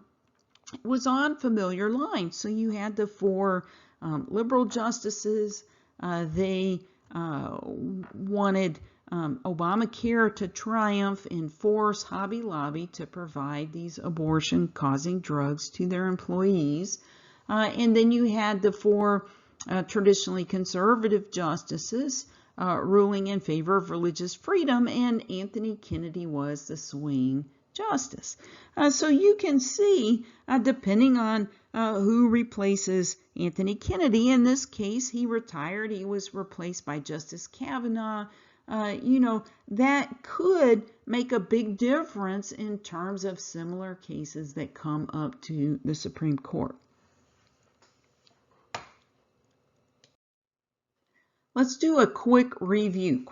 was on familiar lines. So you had the 4 liberal justices. They wanted Obamacare to triumph and force Hobby Lobby to provide these abortion-causing drugs to their employees. And then you had the 4 traditionally conservative justices ruling in favor of religious freedom, and Anthony Kennedy was the swing justice. So you can see, depending on who replaces Anthony Kennedy. In this case, he retired. He was replaced by Justice Kavanaugh. That could make a big difference in terms of similar cases that come up to the Supreme Court. Let's do a quick review.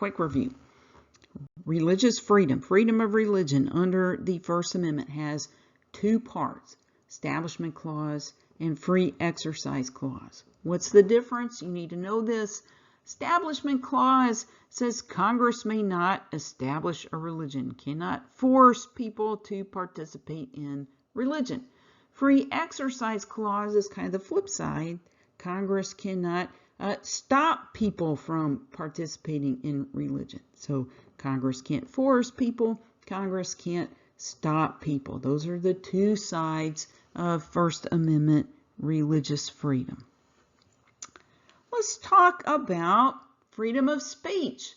Religious freedom, freedom of religion under the First Amendment has two parts, Establishment Clause and Free Exercise Clause. What's the difference? You need to know this. Establishment Clause says Congress may not establish a religion, cannot force people to participate in religion. Free Exercise Clause is kind of the flip side. Congress cannot stop people from participating in religion. So Congress can't force people, Congress can't stop people. Those are the two sides of First Amendment religious freedom. Let's talk about freedom of speech.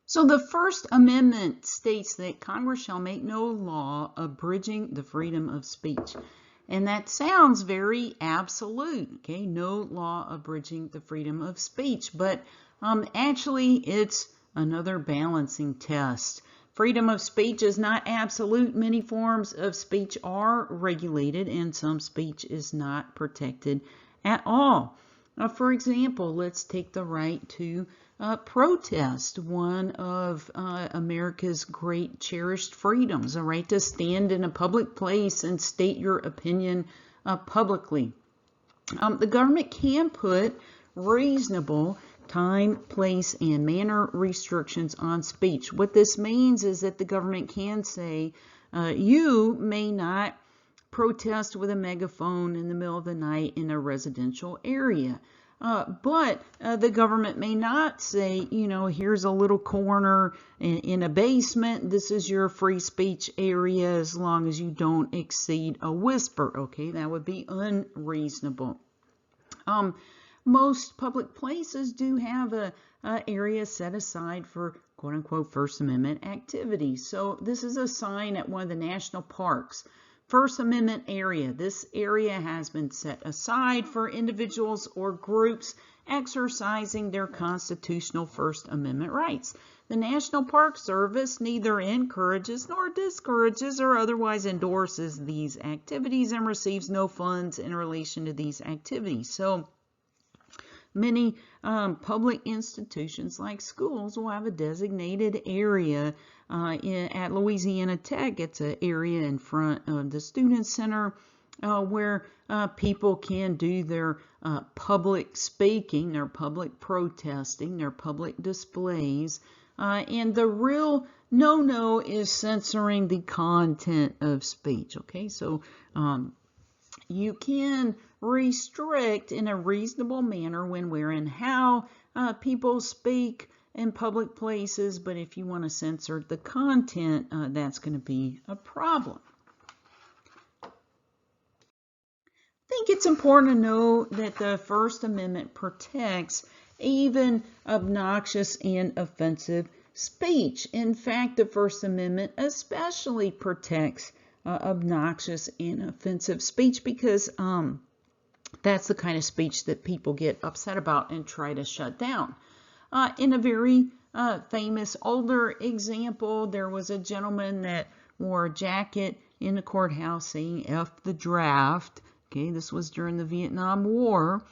So the First Amendment states that Congress shall make no law abridging the freedom of speech. And that sounds very absolute, okay? No law abridging the freedom of speech. But actually, it's another balancing test. Freedom of speech is not absolute. Many forms of speech are regulated, and some speech is not protected at all. For example, let's take the right to protest, one of America's great cherished freedoms, a right to stand in a public place and state your opinion publicly. The government can put reasonable time, place, and manner restrictions on speech. What this means is that the government can say, you may not protest with a megaphone in the middle of the night in a residential area. But the government may not say, here's a little corner in a basement. This is your free speech area as long as you don't exceed a whisper. Okay, that would be unreasonable. Most public places do have a area set aside for quote-unquote First Amendment activities. So this is a sign at one of the national parks. First Amendment area. This area has been set aside for individuals or groups exercising their constitutional First Amendment rights. The National Park Service neither encourages nor discourages or otherwise endorses these activities and receives no funds in relation to these activities. So many public institutions like schools will have a designated area at Louisiana Tech. It's an area in front of the Student Center where people can do their public speaking, their public protesting, their public displays. And the real no-no is censoring the content of speech. Okay, so you can restrict in a reasonable manner when, where, and how people speak in public places, but if you want to censor the content, that's going to be a problem. I think it's important to know that the First Amendment protects even obnoxious and offensive speech. In fact, the First Amendment especially protects obnoxious and offensive speech because that's the kind of speech that people get upset about and try to shut down. In a very famous older example, there was a gentleman that wore a jacket in the courthouse saying F the draft. Okay, this was during the Vietnam War.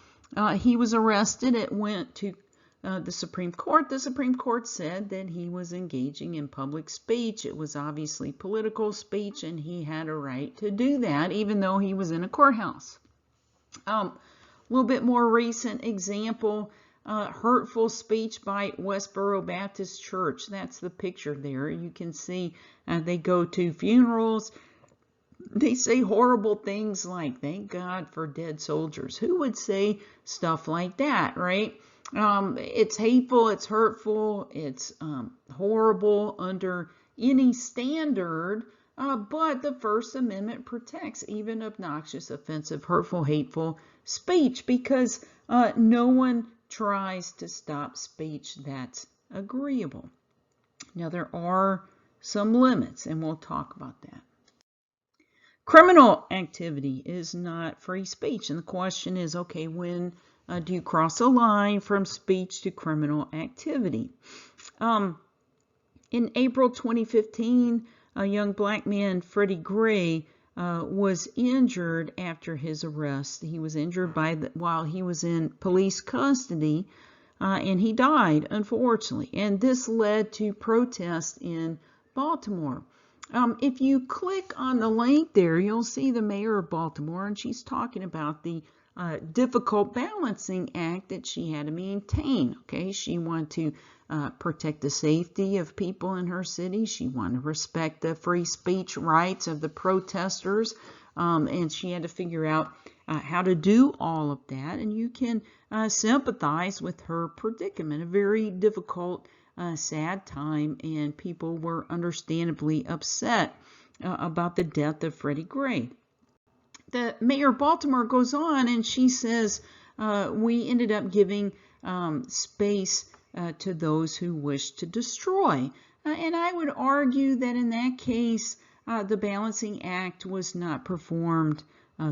He was arrested. It went to the Supreme Court. The Supreme Court said that he was engaging in public speech. It was obviously political speech, and he had a right to do that, even though he was in a courthouse. A little bit more recent example, hurtful speech by Westboro Baptist Church. That's the picture there. You can see they go to funerals. They say horrible things like, thank God for dead soldiers. Who would say stuff like that, right? It's hateful, it's hurtful, it's horrible under any standard, but the First Amendment protects even obnoxious, offensive, hurtful, hateful speech because no one tries to stop speech that's agreeable. Now, there are some limits, and we'll talk about that. Criminal activity is not free speech. And the question is, okay, when do you cross a line from speech to criminal activity? In April 2015, a young black man, Freddie Gray, was injured after his arrest. He was injured while he was in police custody, and he died, unfortunately. And this led to protests in Baltimore. If you click on the link there, you'll see the mayor of Baltimore, and she's talking about the difficult balancing act that she had to maintain. Okay, she wanted to protect the safety of people in her city. She wanted to respect the free speech rights of the protesters, and she had to figure out how to do all of that. And you can sympathize with her predicament, a very difficult, sad time, and people were understandably upset about the death of Freddie Gray. The mayor of Baltimore goes on and she says, we ended up giving space to those who wish to destroy. And I would argue that in that case, the balancing act was not performed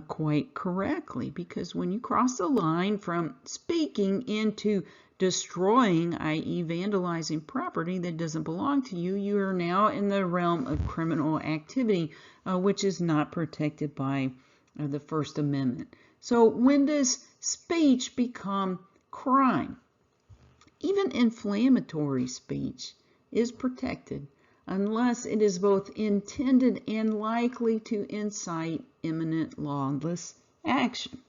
quite correctly, because when you cross the line from speaking into destroying, i.e. vandalizing property that doesn't belong to you, you are now in the realm of criminal activity, which is not protected by the First Amendment. So when does speech become crime? Even inflammatory speech is protected unless it is both intended and likely to incite imminent lawless action.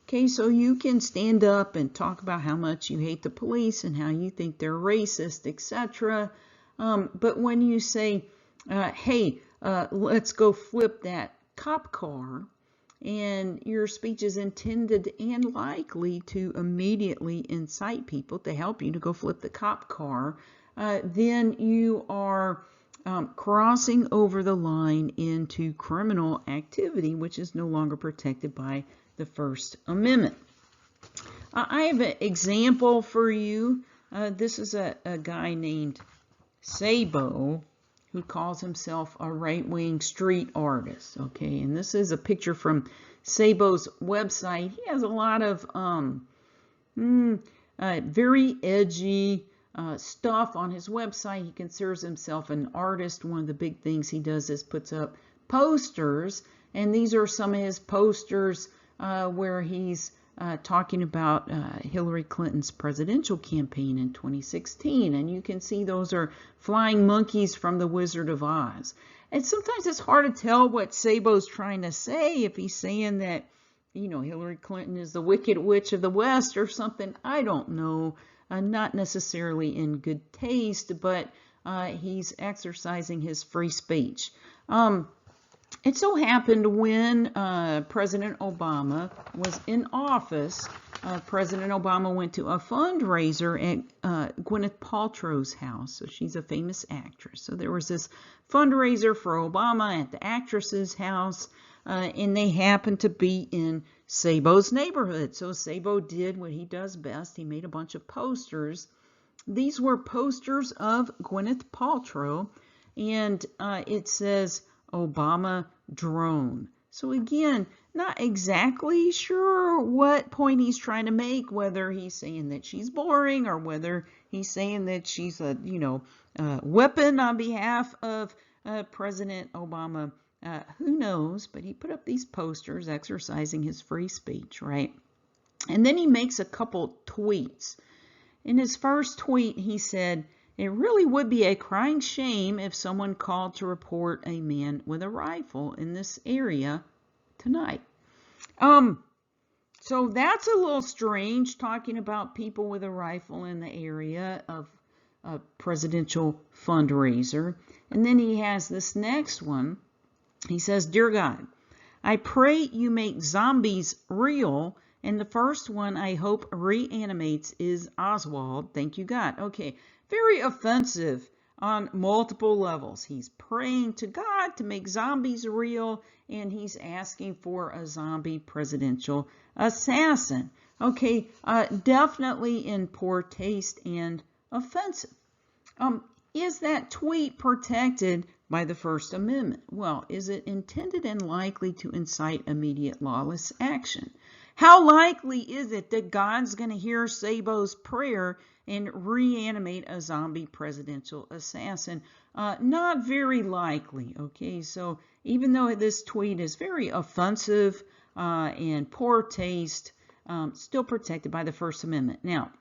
Okay, so you can stand up and talk about how much you hate the police and how you think they're racist, etc. But when you say, hey, let's go flip that cop car, and your speech is intended and likely to immediately incite people to help you to go flip the cop car, then you are crossing over the line into criminal activity, which is no longer protected by the First Amendment. I have an example for you. This is a guy named Sabo, who calls himself a right-wing street artist. Okay, and this is a picture from Sabo's website. He has a lot of very edgy stuff on his website. He considers himself an artist. One of the big things he does is puts up posters, and these are some of his posters where he's talking about Hillary Clinton's presidential campaign in 2016. And you can see those are flying monkeys from The Wizard of Oz. And sometimes it's hard to tell what Sabo's trying to say, if he's saying that, you know, Hillary Clinton is the Wicked Witch of the West or something. I don't know. Not necessarily in good taste, but he's exercising his free speech. It so happened when President Obama was in office, President Obama went to a fundraiser at Gwyneth Paltrow's house. So she's a famous actress. So there was this fundraiser for Obama at the actress's house, and they happened to be in Sabo's neighborhood. So Sabo did what he does best. He made a bunch of posters. These were posters of Gwyneth Paltrow, and it says Obama drone. So again, not exactly sure what point he's trying to make, whether he's saying that she's boring or whether he's saying that she's a, weapon on behalf of President Obama. Who knows? But he put up these posters exercising his free speech, right? And then he makes a couple tweets. In his first tweet, he said, "It really would be a crying shame if someone called to report a man with a rifle in this area tonight." So that's a little strange, talking about people with a rifle in the area of a presidential fundraiser. And then he has this next one. He says, "Dear God, I pray you make zombies real. And the first one I hope reanimates is Oswald. Thank you, God." Okay, very offensive on multiple levels. He's praying to God to make zombies real, and he's asking for a zombie presidential assassin. Okay, definitely in poor taste and offensive. is that tweet protected by the First Amendment? Well, is it intended and likely to incite immediate lawless action? How likely is it that God's going to hear Szabo's prayer and reanimate a zombie presidential assassin? Not very likely, okay? So even though this tweet is very offensive and poor taste, still protected by the First Amendment. Now,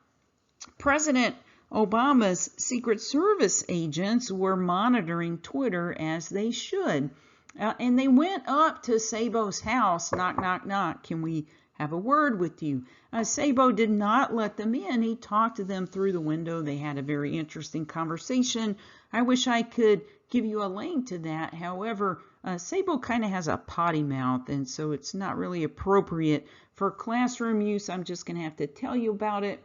President Obama's Secret Service agents were monitoring Twitter as they should. And they went up to Szabo's house, knock, knock, knock. Can we have a word with you? Szabo did not let them in. He talked to them through the window. They had a very interesting conversation. I wish I could give you a link to that. However, Szabo kind of has a potty mouth, and so it's not really appropriate for classroom use. I'm just going to have to tell you about it.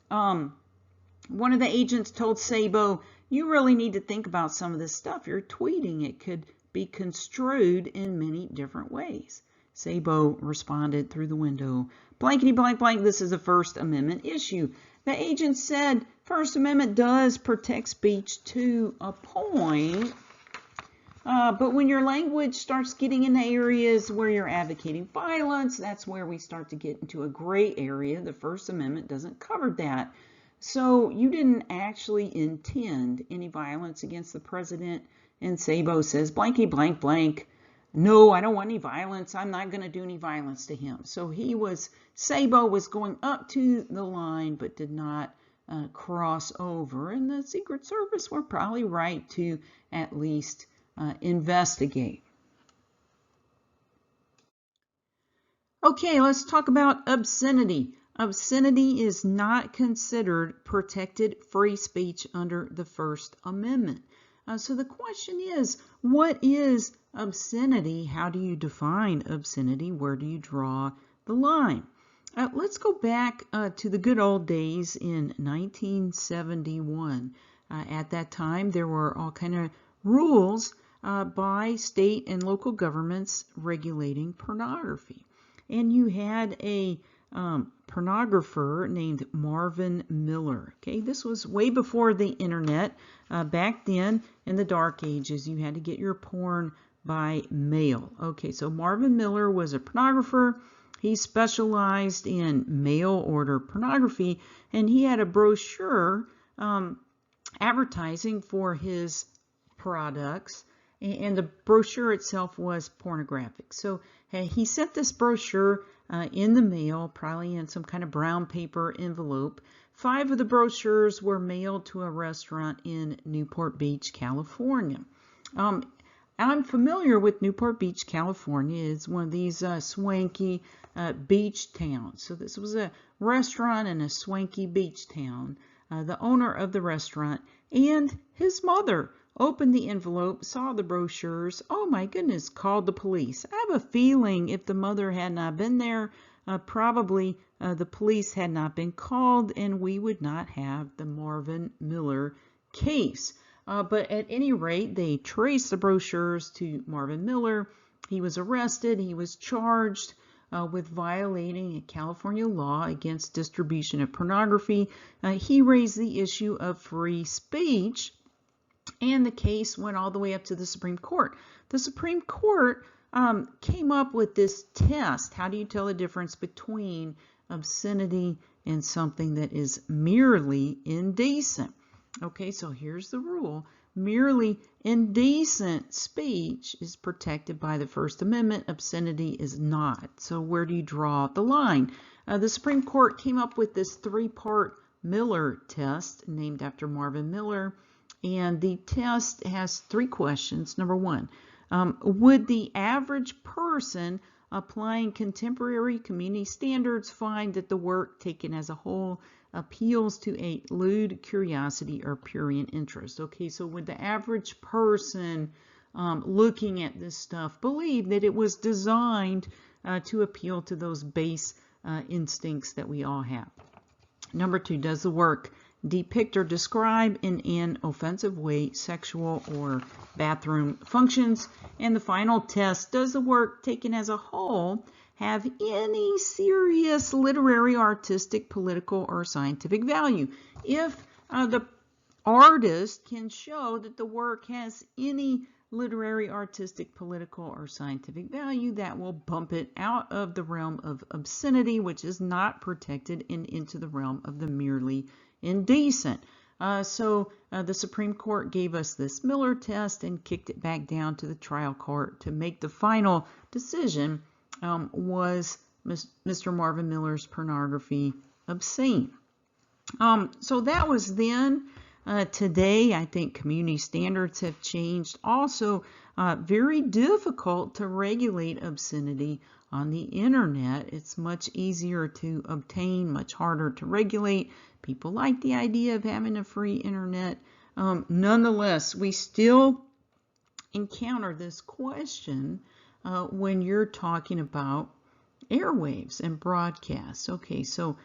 One of the agents told Szabo, you really need to think about some of this stuff you're tweeting. It could be construed in many different ways. Szabo responded through the window, blankety blank blank, this is a First Amendment issue. The agent said, First Amendment does protect speech to a point, but when your language starts getting into areas where you're advocating violence, that's where we start to get into a gray area. The First Amendment doesn't cover that. So you didn't actually intend any violence against the president. And Szabo says, blankety blank blank, no, I don't want any violence. I'm not going to do any violence to him. So Szabo was going up to the line, but did not cross over. And the Secret Service were probably right to at least investigate. Okay, let's talk about obscenity. Obscenity is not considered protected free speech under the First Amendment. So the question is, what is obscenity? How do you define obscenity? Where do you draw the line? Let's go back to the good old days in 1971. At that time, there were all kind of rules by state and local governments regulating pornography. And you had a pornographer named Marvin Miller. Okay, this was way before the internet. Back then, in the dark ages, you had to get your porn by mail. Okay, so Marvin Miller was a pornographer. He specialized in mail order pornography, and he had a brochure advertising for his products, and the brochure itself was pornographic. So he sent this brochure in the mail, probably in some kind of brown paper envelope. 5 of the brochures were mailed to a restaurant in Newport Beach, California. I'm familiar with Newport Beach, California. It's one of these swanky beach towns. So this was a restaurant in a swanky beach town. The owner of the restaurant and his mother opened the envelope, saw the brochures, oh my goodness, called the police. I have a feeling if the mother had not been there, probably the police had not been called and we would not have the Marvin Miller case. But at any rate, they traced the brochures to Marvin Miller. He was arrested. He was charged with violating a California law against distribution of pornography. He raised the issue of free speech, and the case went all the way up to the Supreme Court. The Supreme Court came up with this test. How do you tell the difference between obscenity and something that is merely indecent? Okay, so here's the rule. Merely indecent speech is protected by the First Amendment. Obscenity is not. So where do you draw the line? The Supreme Court came up with this 3-part Miller test named after Marvin Miller. And the test has 3 questions. Number 1, would the average person applying contemporary community standards find that the work taken as a whole appeals to a lewd curiosity or prurient interest? Okay, so would the average person looking at this stuff believe that it was designed to appeal to those base instincts that we all have? Number 2, does the work depict or describe in an offensive way sexual or bathroom functions? And the final test, does the work taken as a whole have any serious literary, artistic, political, or scientific value? If the artist can show that the work has any literary, artistic, political, or scientific value that will bump it out of the realm of obscenity, which is not protected, and into the realm of the merely indecent. So the Supreme Court gave us this Miller test and kicked it back down to the trial court to make the final decision. Was Mr. Marvin Miller's pornography obscene? So that was then. Today, I think community standards have changed. Also, very difficult to regulate obscenity on the internet. It's much easier to obtain, much harder to regulate. People like the idea of having a free internet. Nonetheless, we still encounter this question when you're talking about airwaves and broadcasts. Okay, so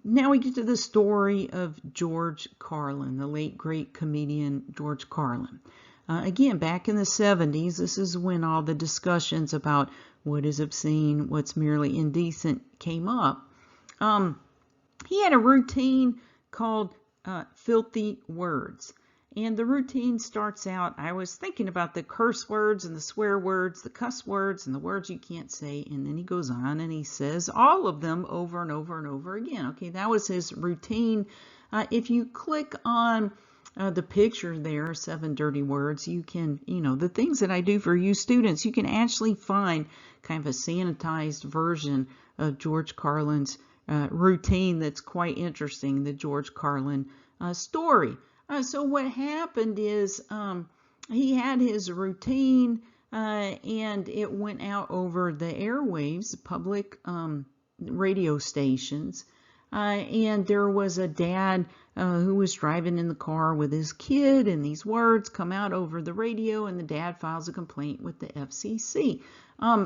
now we get to the story of George Carlin, the late great comedian George Carlin. Again, back in the 70s, this is when all the discussions about what is obscene, what's merely indecent came up. He had a routine called Filthy Words. And the routine starts out, I was thinking about the curse words and the swear words, the cuss words and the words you can't say. And then he goes on and he says all of them over and over and over again. Okay, that was his routine. If you click on the picture there, 7 dirty words, you can, the things that I do for you students, you can actually find kind of a sanitized version of George Carlin's routine that's quite interesting, the George Carlin story. So what happened is he had his routine and it went out over the airwaves, public radio stations. And there was a dad who was driving in the car with his kid, and these words come out over the radio, and the dad files a complaint with the FCC.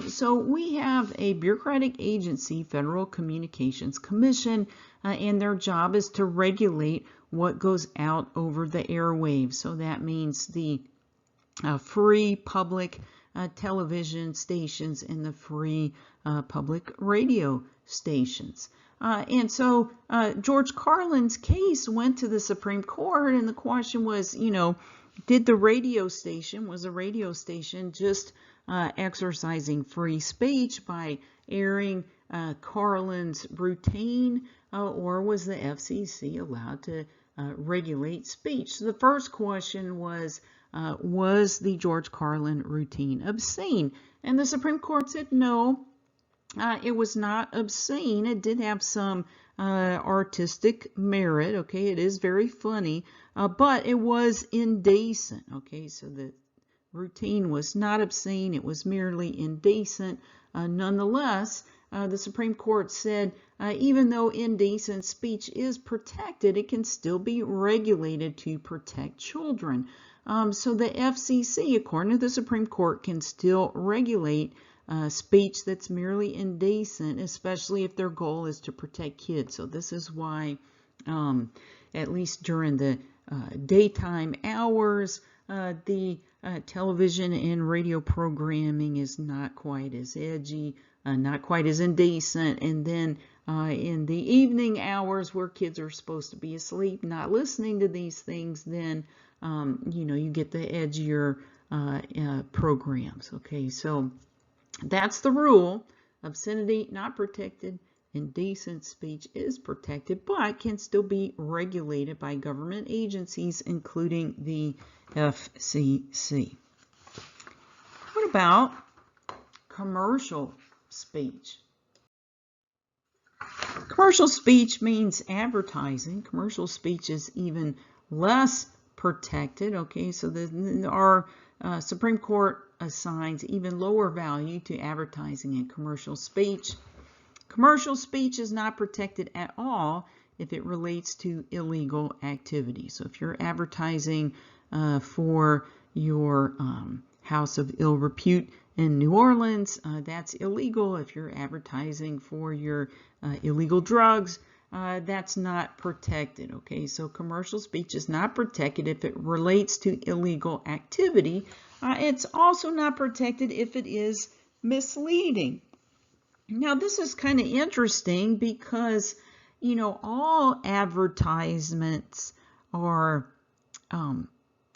So we have a bureaucratic agency, Federal Communications Commission, and their job is to regulate what goes out over the airwaves. So that means the free public television stations and the free public radio stations. And so George Carlin's case went to the Supreme Court, and the question was, did the radio station, was a radio station just exercising free speech by airing Carlin's routine, or was the FCC allowed to regulate speech? So the first question was the George Carlin routine obscene? And the Supreme Court said no. It was not obscene. It did have some artistic merit. Okay, it is very funny, but it was indecent. Okay, so the routine was not obscene. It was merely indecent. Nonetheless, the Supreme Court said even though indecent speech is protected, it can still be regulated to protect children. So the FCC, according to the Supreme Court, can still regulate speech that's merely indecent, especially if their goal is to protect kids. So this is why, at least during the daytime hours, the television and radio programming is not quite as edgy, not quite as indecent. And then in the evening hours where kids are supposed to be asleep, not listening to these things, then, you get the edgier programs. Okay, so that's the rule. Obscenity not protected. Indecent speech is protected, but can still be regulated by government agencies, including the FCC. What about commercial speech? Commercial speech means advertising. Commercial speech is even less protected. Okay, so our Supreme Court assigns even lower value to advertising and commercial speech. Commercial speech is not protected at all if it relates to illegal activity. So if you're advertising for your house of ill repute in New Orleans, that's illegal. If you're advertising for your illegal drugs, that's not protected. Okay, so commercial speech is not protected if it relates to illegal activity. It's also not protected if it is misleading. Now, this is kind of interesting because, all advertisements are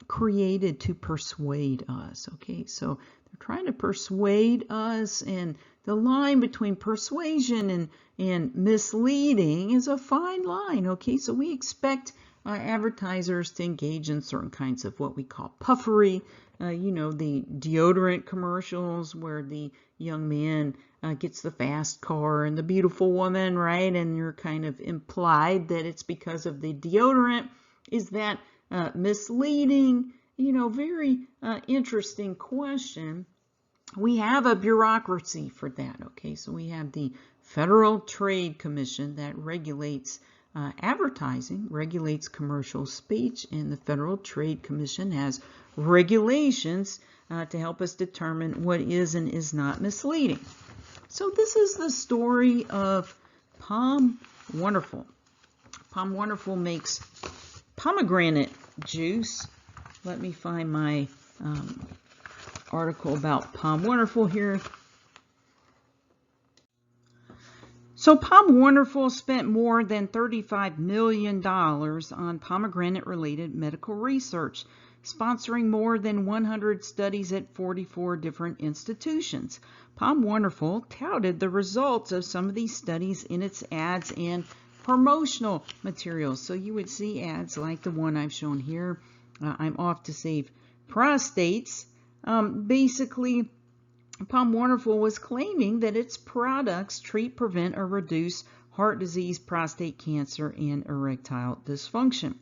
created to persuade us. Okay, so they're trying to persuade us, and the line between persuasion and misleading is a fine line. Okay, so we expect advertisers to engage in certain kinds of what we call puffery. You know, the deodorant commercials where the young man gets the fast car and the beautiful woman, right? And you're kind of implied that it's because of the deodorant. Is that misleading? You know, very interesting question. We have a bureaucracy for that. Okay, so we have the Federal Trade Commission that regulates advertising, regulates commercial speech, and the Federal Trade Commission has regulations to help us determine what is and is not misleading. So this is the story of Palm Wonderful. Palm Wonderful makes pomegranate juice. Let me find my article about Palm Wonderful here. So Palm Wonderful spent more than $35 million on pomegranate-related medical research, sponsoring more than 100 studies at 44 different institutions. Palm Wonderful touted the results of some of these studies in its ads and promotional materials. So you would see ads like the one I've shown here, I'm off to save prostates. Basically, Palm Wonderful was claiming that its products treat, prevent, or reduce heart disease, prostate cancer, and erectile dysfunction.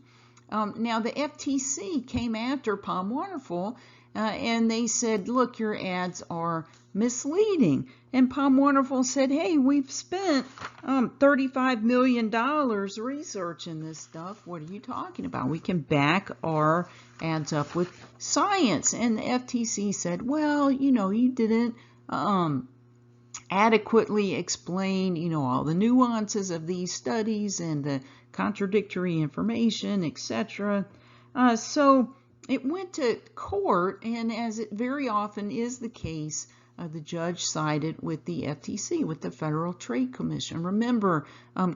Now, the FTC came after Palm Wonderful and they said, look, your ads are misleading. And Palm Wonderful said, hey, we've spent $35 million researching this stuff. What are you talking about? We can back our ads up with science. And the FTC said, well, you know, you didn't adequately explain, you know, all the nuances of these studies and the contradictory information, etc. So it went to court, and as it very often is the case, the judge sided with the FTC, with the Federal Trade Commission. Remember,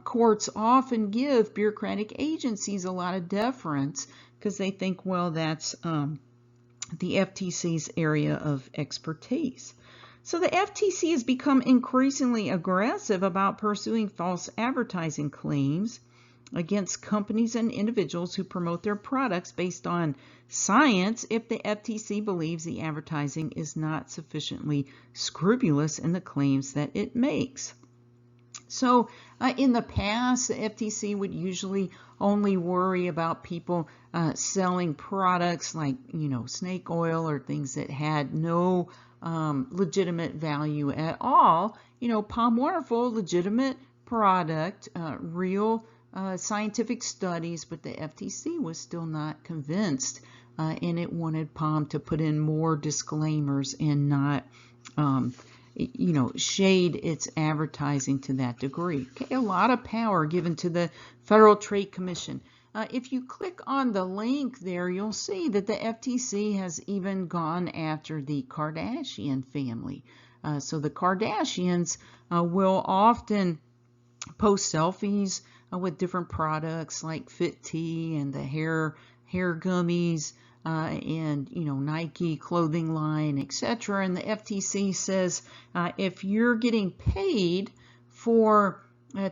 courts often give bureaucratic agencies a lot of deference because they think, well, that's the FTC's area of expertise. So the FTC has become increasingly aggressive about pursuing false advertising claims against companies and individuals who promote their products based on science if the FTC believes the advertising is not sufficiently scrupulous in the claims that it makes. So in the past, the FTC would usually only worry about people selling products like, you know, snake oil or things that had no legitimate value at all. You know, Palm Wonderful, legitimate product, real scientific studies, but the FTC was still not convinced, and it wanted Palm to put in more disclaimers and not, you know, shade its advertising to that degree. Okay, a lot of power given to the Federal Trade Commission. If you click on the link there, you'll see that the FTC has even gone after the Kardashian family. So the Kardashians will often post selfies with different products like Fit Tea and the hair gummies and, you know, Nike clothing line, etc. And the FTC says if you're getting paid for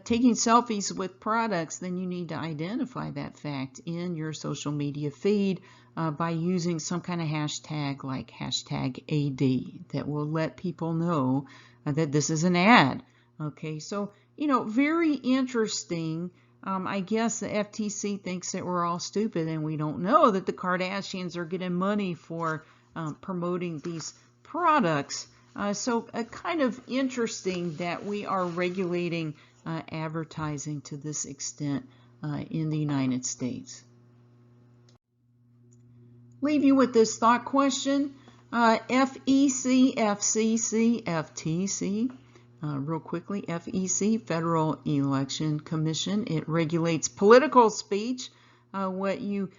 taking selfies with products, then you need to identify that fact in your social media feed by using some kind of hashtag like hashtag AD that will let people know that this is an ad. Okay, so, you know, very interesting. I guess the FTC thinks that we're all stupid and we don't know that the Kardashians are getting money for promoting these products. So kind of interesting that we are regulating advertising to this extent in the United States. Leave you with this thought question. FEC, FCC, FTC. Real quickly, FEC, Federal Election Commission. It regulates political speech, what you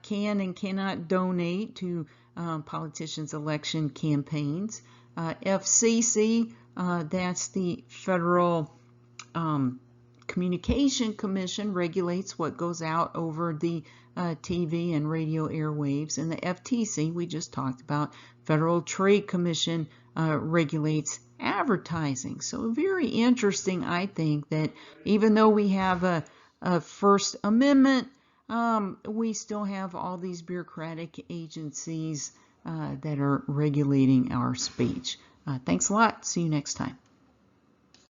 can and cannot donate to politicians' election campaigns. FCC, that's the Federal Communication Commission regulates what goes out over the TV and radio airwaves, and the FTC, we just talked about, Federal Trade Commission, regulates advertising. So very interesting, I think, that even though we have a First Amendment, we still have all these bureaucratic agencies that are regulating our speech. Thanks a lot. See you next time.